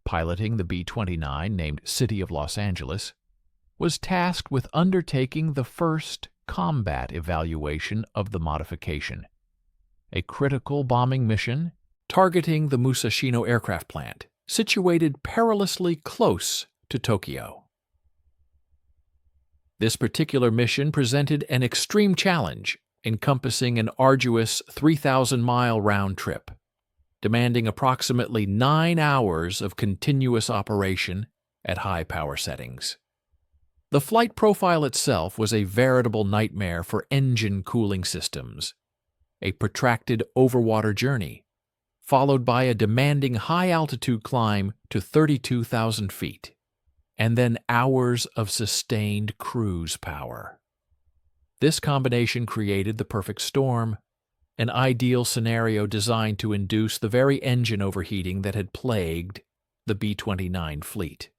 piloting the B-29 named City of Los Angeles, was tasked with undertaking the first combat evaluation of the modification, a critical bombing mission targeting the Musashino aircraft plant, situated perilously close to Tokyo. This particular mission presented an extreme challenge, encompassing an arduous 3,000-mile round trip, demanding approximately 9 hours of continuous operation at high power settings. The flight profile itself was a veritable nightmare for engine cooling systems, a protracted overwater journey, followed by a demanding high-altitude climb to 32,000 feet, and then hours of sustained cruise power. This combination created the perfect storm, an ideal scenario designed to induce the very engine overheating that had plagued the B-29 fleet.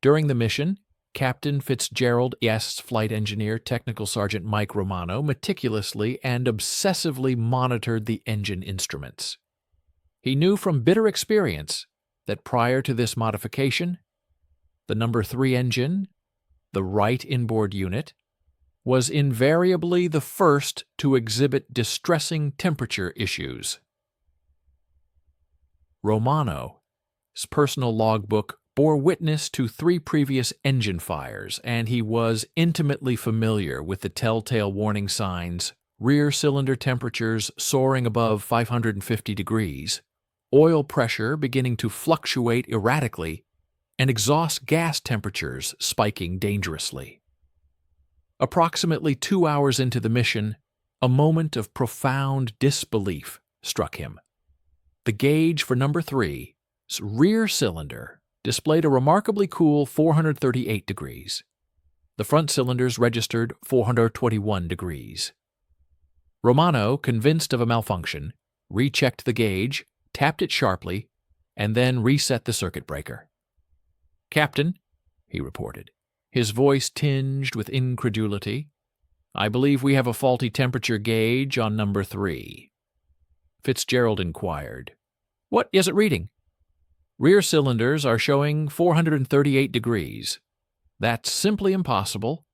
During the mission, Captain Fitzgerald's flight engineer, Technical Sergeant Mike Romano, meticulously and obsessively monitored the engine instruments. He knew from bitter experience that prior to this modification, the number 3 engine, the right inboard unit, was invariably the first to exhibit distressing temperature issues. Romano's personal logbook bore witness to 3 previous engine fires, and he was intimately familiar with the telltale warning signs: rear cylinder temperatures soaring above 550 degrees, oil pressure beginning to fluctuate erratically, and exhaust gas temperatures spiking dangerously. Approximately 2 hours into the mission, a moment of profound disbelief struck him. The gauge for number 3's rear cylinder displayed a remarkably cool 438 degrees. The front cylinders registered 421 degrees. Romano, convinced of a malfunction, rechecked the gauge, tapped it sharply, and then reset the circuit breaker. "Captain," he reported, his voice tinged with incredulity, "I believe we have a faulty temperature gauge on number 3. Fitzgerald inquired, "What is it reading?" "Rear cylinders are showing 438 degrees. That's simply impossible.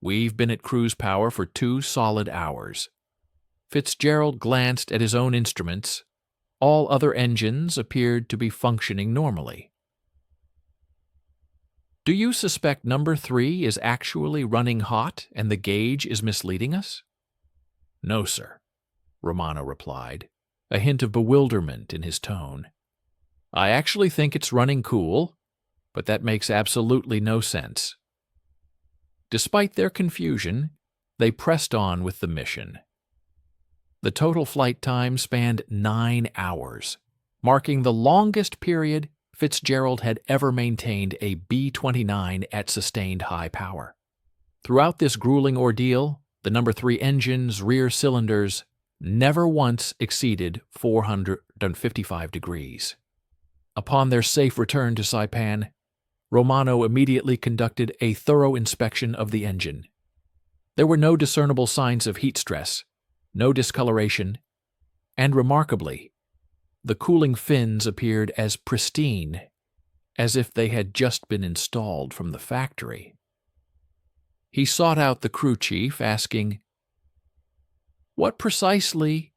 We've been at cruise power for 2 solid hours." Fitzgerald glanced at his own instruments. All other engines appeared to be functioning normally. "Do you suspect number 3 is actually running hot and the gauge is misleading us?" "No, sir," Romano replied, a hint of bewilderment in his tone. "I actually think it's running cool, but that makes absolutely no sense." Despite their confusion, they pressed on with the mission. The total flight time spanned 9 hours, marking the longest period Fitzgerald had ever maintained a B-29 at sustained high power. Throughout this grueling ordeal, the number 3 engine's rear cylinders never once exceeded 455 degrees. Upon their safe return to Saipan, Romano immediately conducted a thorough inspection of the engine. There were no discernible signs of heat stress, no discoloration, and remarkably, the cooling fins appeared as pristine as if they had just been installed from the factory. He sought out the crew chief, asking, "What precisely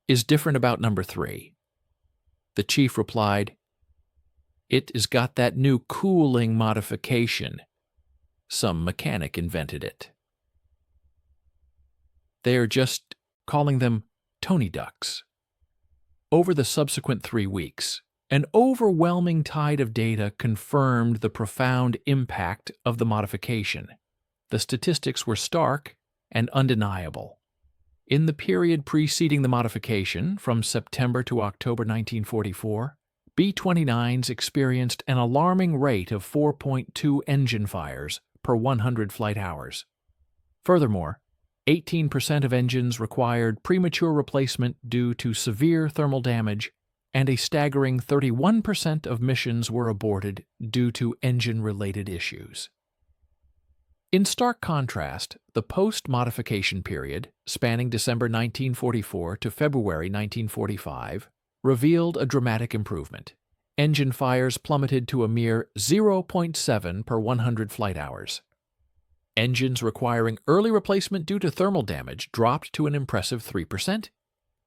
is different about number 3? The chief replied, "It has got that new cooling modification. Some mechanic invented it. They are just calling them Tony ducks." Over the subsequent 3 weeks, an overwhelming tide of data confirmed the profound impact of the modification. The statistics were stark and undeniable. In the period preceding the modification, from September to October 1944, B-29s experienced an alarming rate of 4.2 engine fires per 100 flight hours. Furthermore, 18% of engines required premature replacement due to severe thermal damage, and a staggering 31% of missions were aborted due to engine-related issues. In stark contrast, the post-modification period, spanning December 1944 to February 1945, revealed a dramatic improvement. Engine fires plummeted to a mere 0.7 per 100 flight hours. Engines requiring early replacement due to thermal damage dropped to an impressive 3%,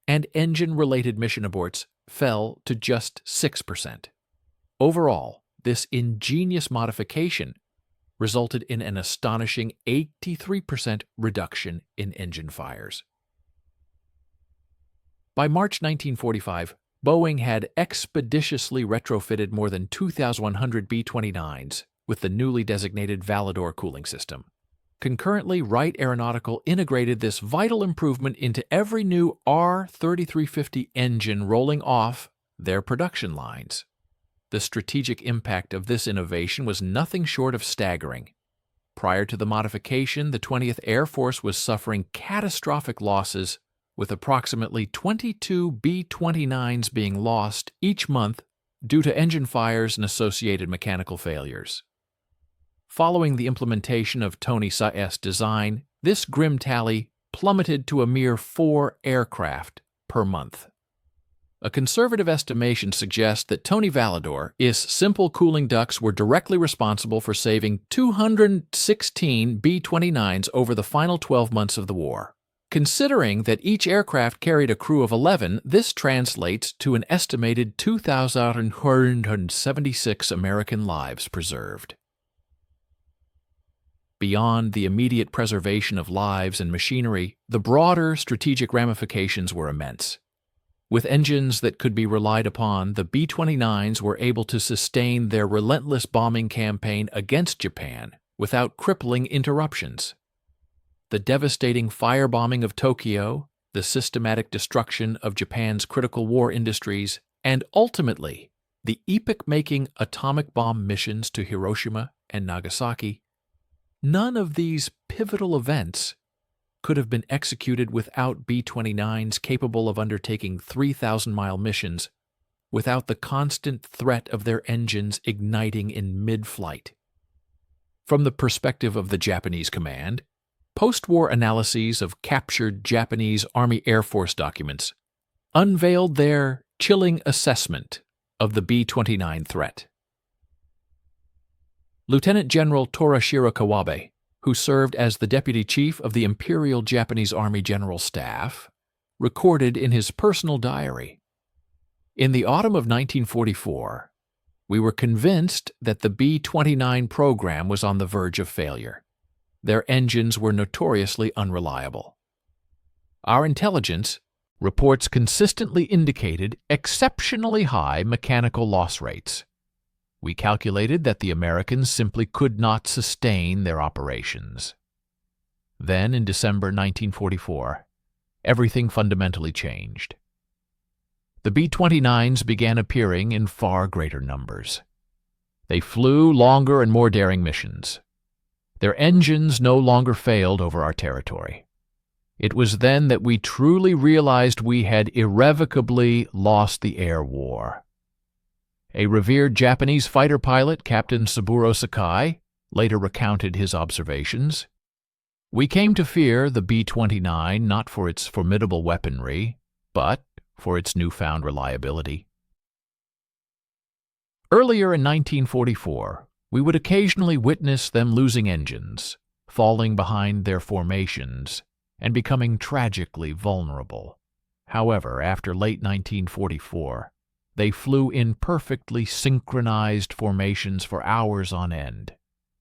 and engine-related mission aborts fell to just 6%. Overall, this ingenious modification resulted in an astonishing 83% reduction in engine fires. By March 1945, Boeing had expeditiously retrofitted more than 2,100 B-29s with the newly designated Validor cooling system. Concurrently, Wright Aeronautical integrated this vital improvement into every new R-3350 engine rolling off their production lines. The strategic impact of this innovation was nothing short of staggering. Prior to the modification, the 20th Air Force was suffering catastrophic losses, with approximately 22 B-29s being lost each month due to engine fires and associated mechanical failures. Following the implementation of Tony Sa's design, this grim tally plummeted to a mere 4 aircraft per month. A conservative estimation suggests that Tony Validor's simple cooling ducts were directly responsible for saving 216 B-29s over the final 12 months of the war. Considering that each aircraft carried a crew of 11, this translates to an estimated 2,176 American lives preserved. Beyond the immediate preservation of lives and machinery, the broader strategic ramifications were immense. With engines that could be relied upon, the B-29s were able to sustain their relentless bombing campaign against Japan without crippling interruptions. The devastating firebombing of Tokyo, the systematic destruction of Japan's critical war industries, and ultimately, the epoch-making atomic bomb missions to Hiroshima and Nagasaki, none of these pivotal events could have been executed without B-29s capable of undertaking 3,000-mile missions, without the constant threat of their engines igniting in mid-flight. From the perspective of the Japanese command, post-war analyses of captured Japanese Army Air Force documents unveiled their chilling assessment of the B-29 threat. Lieutenant General Torashiro Kawabe, who served as the deputy chief of the Imperial Japanese Army General Staff, recorded in his personal diary, "In the autumn of 1944, we were convinced that the B-29 program was on the verge of failure. Their engines were notoriously unreliable. Our intelligence reports consistently indicated exceptionally high mechanical loss rates. We calculated that the Americans simply could not sustain their operations." Then, in December 1944, everything fundamentally changed. The B-29s began appearing in far greater numbers. They flew longer and more daring missions. Their engines no longer failed over our territory. It was then that we truly realized we had irrevocably lost the air war. A revered Japanese fighter pilot, Captain Saburo Sakai, later recounted his observations. "We came to fear the B-29 not for its formidable weaponry, but for its newfound reliability." Earlier in 1944, we would occasionally witness them losing engines, falling behind their formations, and becoming tragically vulnerable. However, after late 1944, they flew in perfectly synchronized formations for hours on end.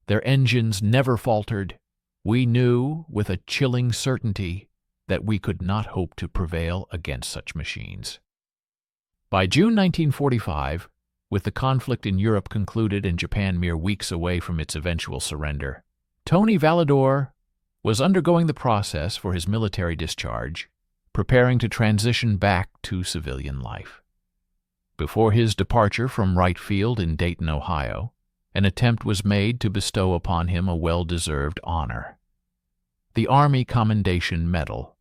Their engines never faltered. We knew, with a chilling certainty, that we could not hope to prevail against such machines. By June 1945, with the conflict in Europe concluded and Japan mere weeks away from its eventual surrender, Tony Validor was undergoing the process for his military discharge, preparing to transition back to civilian life. Before his departure from Wright Field in Dayton, Ohio, an attempt was made to bestow upon him a well-deserved honor. the Army Commendation Medal,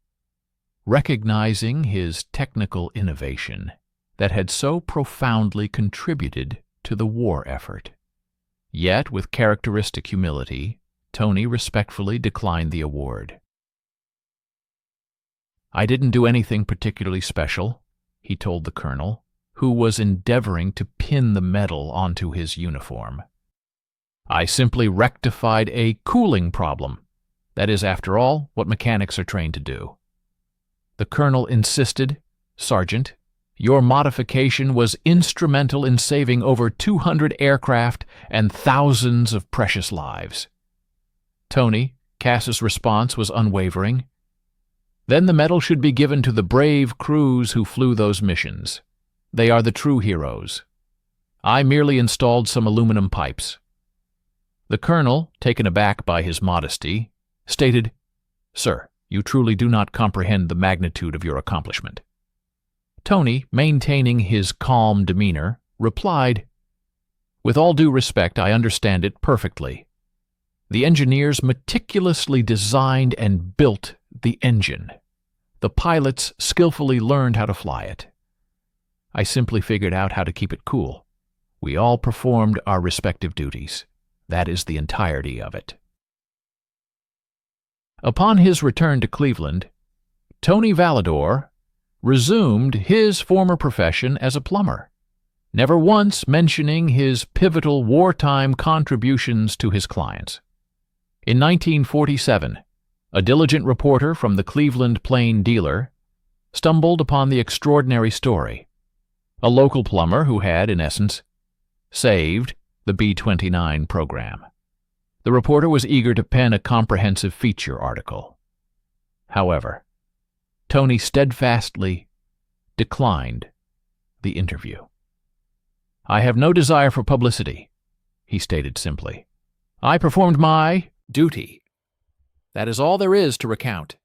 recognizing his technical innovation that had so profoundly contributed to the war effort. Yet, with characteristic humility, Tony respectfully declined the award. "I didn't do anything particularly special," he told the colonel, who was endeavoring to pin the medal onto his uniform. "I simply rectified a cooling problem. That is, after all, what mechanics are trained to do." The colonel insisted, "Sergeant, your modification was instrumental in saving over 200 aircraft and thousands of precious lives." Tony, Cass's response was unwavering. "Then the medal should be given to the brave crews who flew those missions. They are the true heroes. I merely installed some aluminum pipes." The colonel, taken aback by his modesty, stated, "Sir, you truly do not comprehend the magnitude of your accomplishment." Tony, maintaining his calm demeanor, replied, "With all due respect, I understand it perfectly. The engineers meticulously designed and built the engine. The pilots skillfully learned how to fly it. I simply figured out how to keep it cool. We all performed our respective duties. That is the entirety of it." Upon his return to Cleveland, Tony Valador resumed his former profession as a plumber, never once mentioning his pivotal wartime contributions to his clients. In 1947, a diligent reporter from the Cleveland Plain Dealer stumbled upon the extraordinary story. A local plumber who had, in essence, saved the B-29 program. The reporter was eager to pen a comprehensive feature article. However, Tony steadfastly declined the interview. "I have no desire for publicity," he stated simply. "I performed my duty. That is all there is to recount."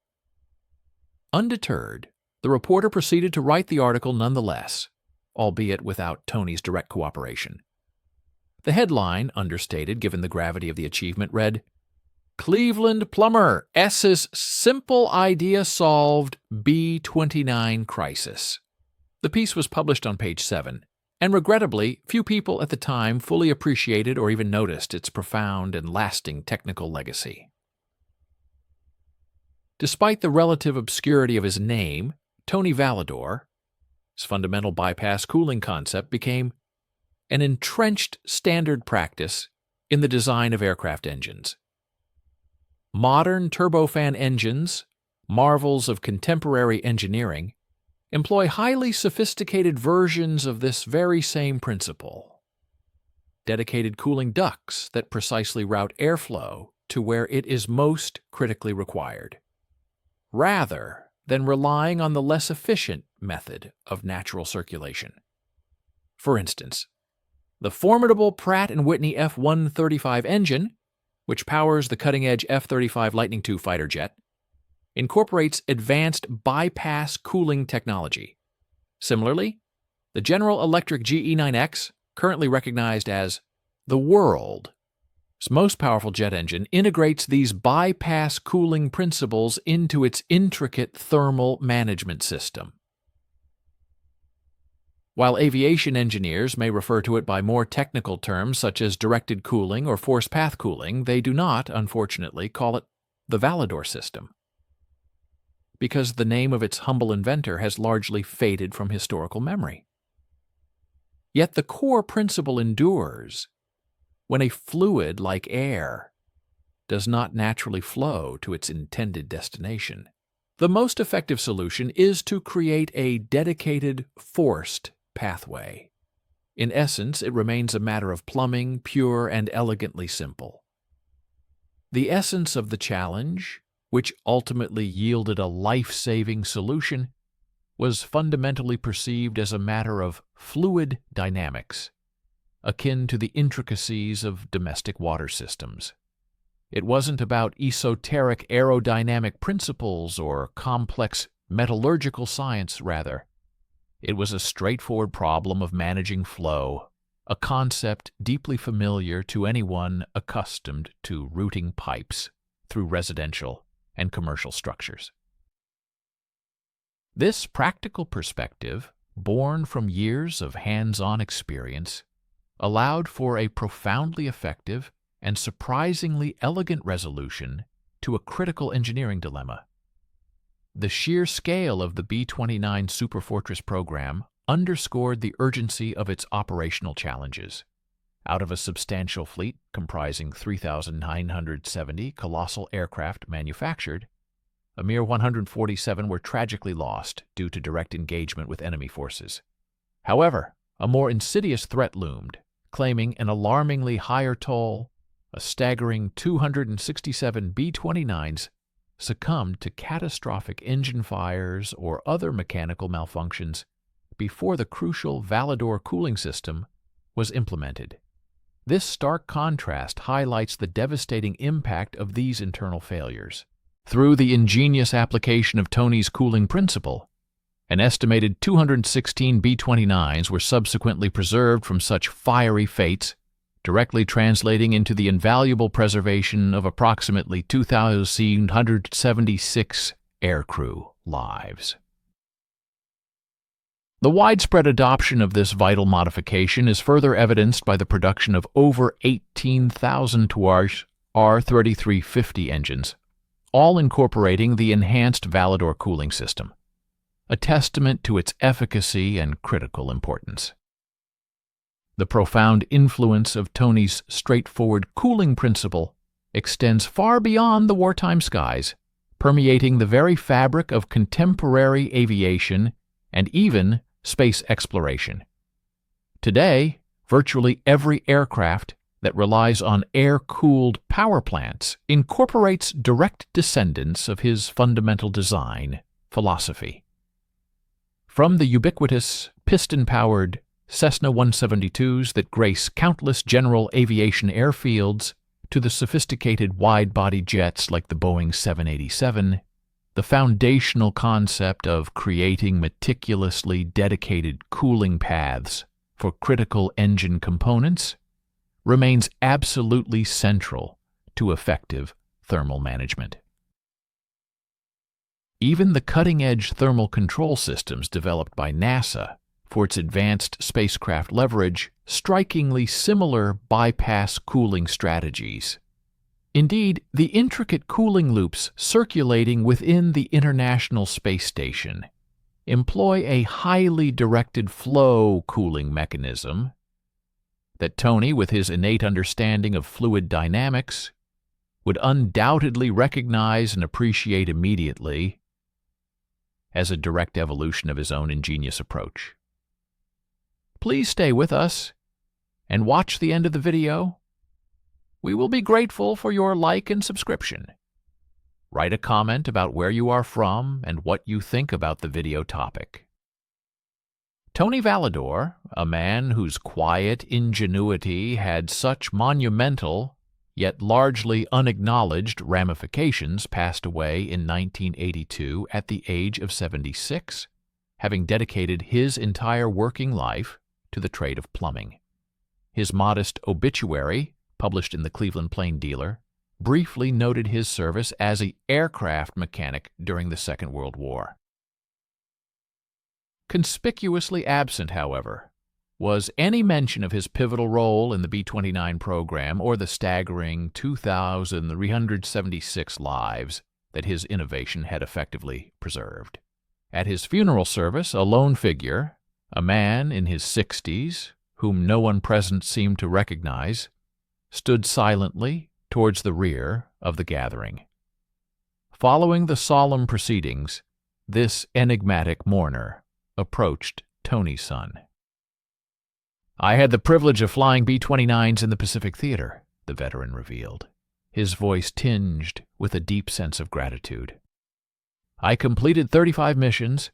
Undeterred, the reporter proceeded to write the article nonetheless, albeit without Tony's direct cooperation. The headline, understated given the gravity of the achievement, read, "Cleveland Plumber, S's Simple Idea Solved B-29 Crisis." The piece was published on page 7, and regrettably, few people at the time fully appreciated or even noticed its profound and lasting technical legacy. Despite the relative obscurity of his name, Tony Valador's fundamental bypass cooling concept became an entrenched standard practice in the design of aircraft engines. Modern turbofan engines, marvels of contemporary engineering, employ highly sophisticated versions of this very same principle. Dedicated cooling ducts that precisely route airflow to where it is most critically required, rather than relying on the less efficient method of natural circulation. For instance, the formidable Pratt & Whitney F-135 engine, which powers the cutting-edge F-35 Lightning II fighter jet, incorporates advanced bypass cooling technology. Similarly, the General Electric GE9X, currently recognized as the world's most powerful jet engine, integrates these bypass cooling principles into its intricate thermal management system. While aviation engineers may refer to it by more technical terms such as directed cooling or force path cooling, they do not, unfortunately, call it the Valador system, because the name of its humble inventor has largely faded from historical memory. Yet the core principle endures when a fluid like air does not naturally flow to its intended destination. The most effective solution is to create a dedicated, forced pathway. In essence, it remains a matter of plumbing, pure and elegantly simple. The essence of the challenge, which ultimately yielded a life-saving solution, was fundamentally perceived as a matter of fluid dynamics, akin to the intricacies of domestic water systems. It wasn't about esoteric aerodynamic principles or complex metallurgical science, rather. It was a straightforward problem of managing flow, a concept deeply familiar to anyone accustomed to routing pipes through residential and commercial structures. This practical perspective, born from years of hands-on experience, allowed for a profoundly effective and surprisingly elegant resolution to a critical engineering dilemma. The sheer scale of the B-29 Superfortress program underscored the urgency of its operational challenges. Out of a substantial fleet comprising 3,970 colossal aircraft manufactured, a mere 147 were tragically lost due to direct engagement with enemy forces. However, a more insidious threat loomed, claiming an alarmingly higher toll. A staggering 267 B-29s succumbed to catastrophic engine fires or other mechanical malfunctions before the crucial Validor cooling system was implemented. This stark contrast highlights the devastating impact of these internal failures. Through the ingenious application of Tony's cooling principle, an estimated 216 B-29s were subsequently preserved from such fiery fates, directly translating into the invaluable preservation of approximately 2,176 aircrew lives. The widespread adoption of this vital modification is further evidenced by the production of over 18,000 Touareg R3350 engines, all incorporating the enhanced Validor cooling system, a testament to its efficacy and critical importance. The profound influence of Tony's straightforward cooling principle extends far beyond the wartime skies, permeating the very fabric of contemporary aviation and even space exploration. Today, virtually every aircraft that relies on air-cooled power plants incorporates direct descendants of his fundamental design philosophy. From the ubiquitous piston-powered Cessna 172s that grace countless general aviation airfields to the sophisticated wide-body jets like the Boeing 787, the foundational concept of creating meticulously dedicated cooling paths for critical engine components remains absolutely central to effective thermal management. Even the cutting-edge thermal control systems developed by NASA for its advanced spacecraft leverage strikingly similar bypass cooling strategies. Indeed, the intricate cooling loops circulating within the International Space Station employ a highly directed flow cooling mechanism that Tony, with his innate understanding of fluid dynamics, would undoubtedly recognize and appreciate immediately as a direct evolution of his own ingenious approach. Please stay with us and watch the end of the video. We will be grateful for your like and subscription. Write a comment about where you are from and what you think about the video topic. Tony Validor, a man whose quiet ingenuity had such monumental, yet largely unacknowledged ramifications, passed away in 1982 at the age of 76, having dedicated his entire working life to the trade of plumbing. His modest obituary, published in the Cleveland Plain Dealer, briefly noted his service as an aircraft mechanic during the Second World War. Conspicuously absent, however, was any mention of his pivotal role in the B-29 program or the staggering 2,376 lives that his innovation had effectively preserved. At his funeral service, a lone figure, a man in his 60s, whom no one present seemed to recognize, stood silently towards the rear of the gathering. Following the solemn proceedings, this enigmatic mourner approached Tony's son. "I had the privilege of flying B-29s in the Pacific Theater," the veteran revealed, his voice tinged with a deep sense of gratitude. "I completed 35 missions,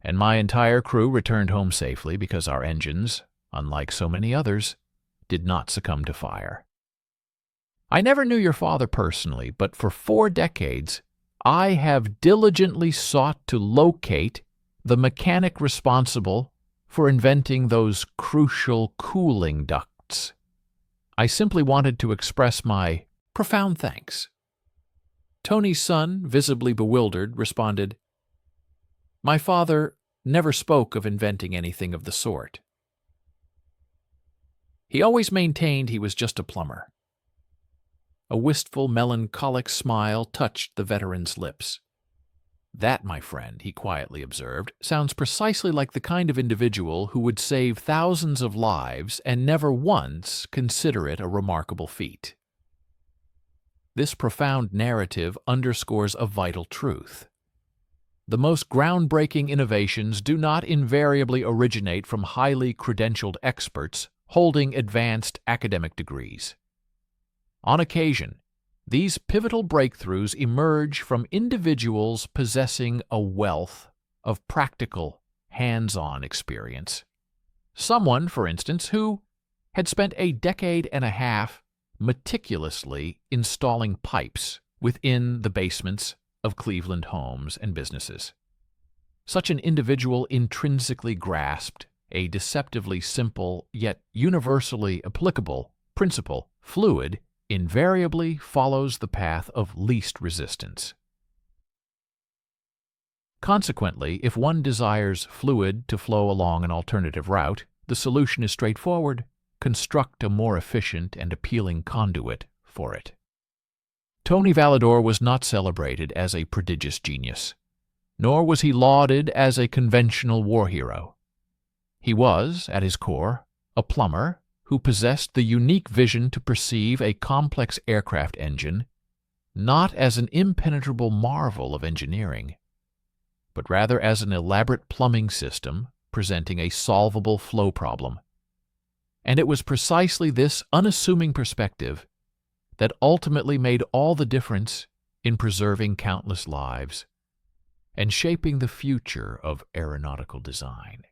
and my entire crew returned home safely because our engines, unlike so many others, did not succumb to fire. I never knew your father personally, but for 4 decades, I have diligently sought to locate the mechanic responsible for inventing those crucial cooling ducts. I simply wanted to express my profound thanks Tony's son, visibly bewildered, responded, "My father never spoke of inventing anything of the sort. He always maintained he was just a plumber." A wistful, melancholic smile touched the veteran's lips. "That, my friend," he quietly observed, "sounds precisely like the kind of individual who would save thousands of lives and never once consider it a remarkable feat." This profound narrative underscores a vital truth. The most groundbreaking innovations do not invariably originate from highly credentialed experts holding advanced academic degrees. On occasion, these pivotal breakthroughs emerge from individuals possessing a wealth of practical, hands-on experience. Someone, for instance, who had spent a decade and a half meticulously installing pipes within the basements of Cleveland homes and businesses. Such an individual intrinsically grasped a deceptively simple yet universally applicable principle: fluid invariably follows the path of least resistance. Consequently, if one desires fluid to flow along an alternative route, the solution is straightforward: construct a more efficient and appealing conduit for it. Tony Valador was not celebrated as a prodigious genius, nor was he lauded as a conventional war hero. He was, at his core, a plumber who possessed the unique vision to perceive a complex aircraft engine not as an impenetrable marvel of engineering, but rather as an elaborate plumbing system presenting a solvable flow problem. And it was precisely this unassuming perspective that ultimately made all the difference in preserving countless lives and shaping the future of aeronautical design.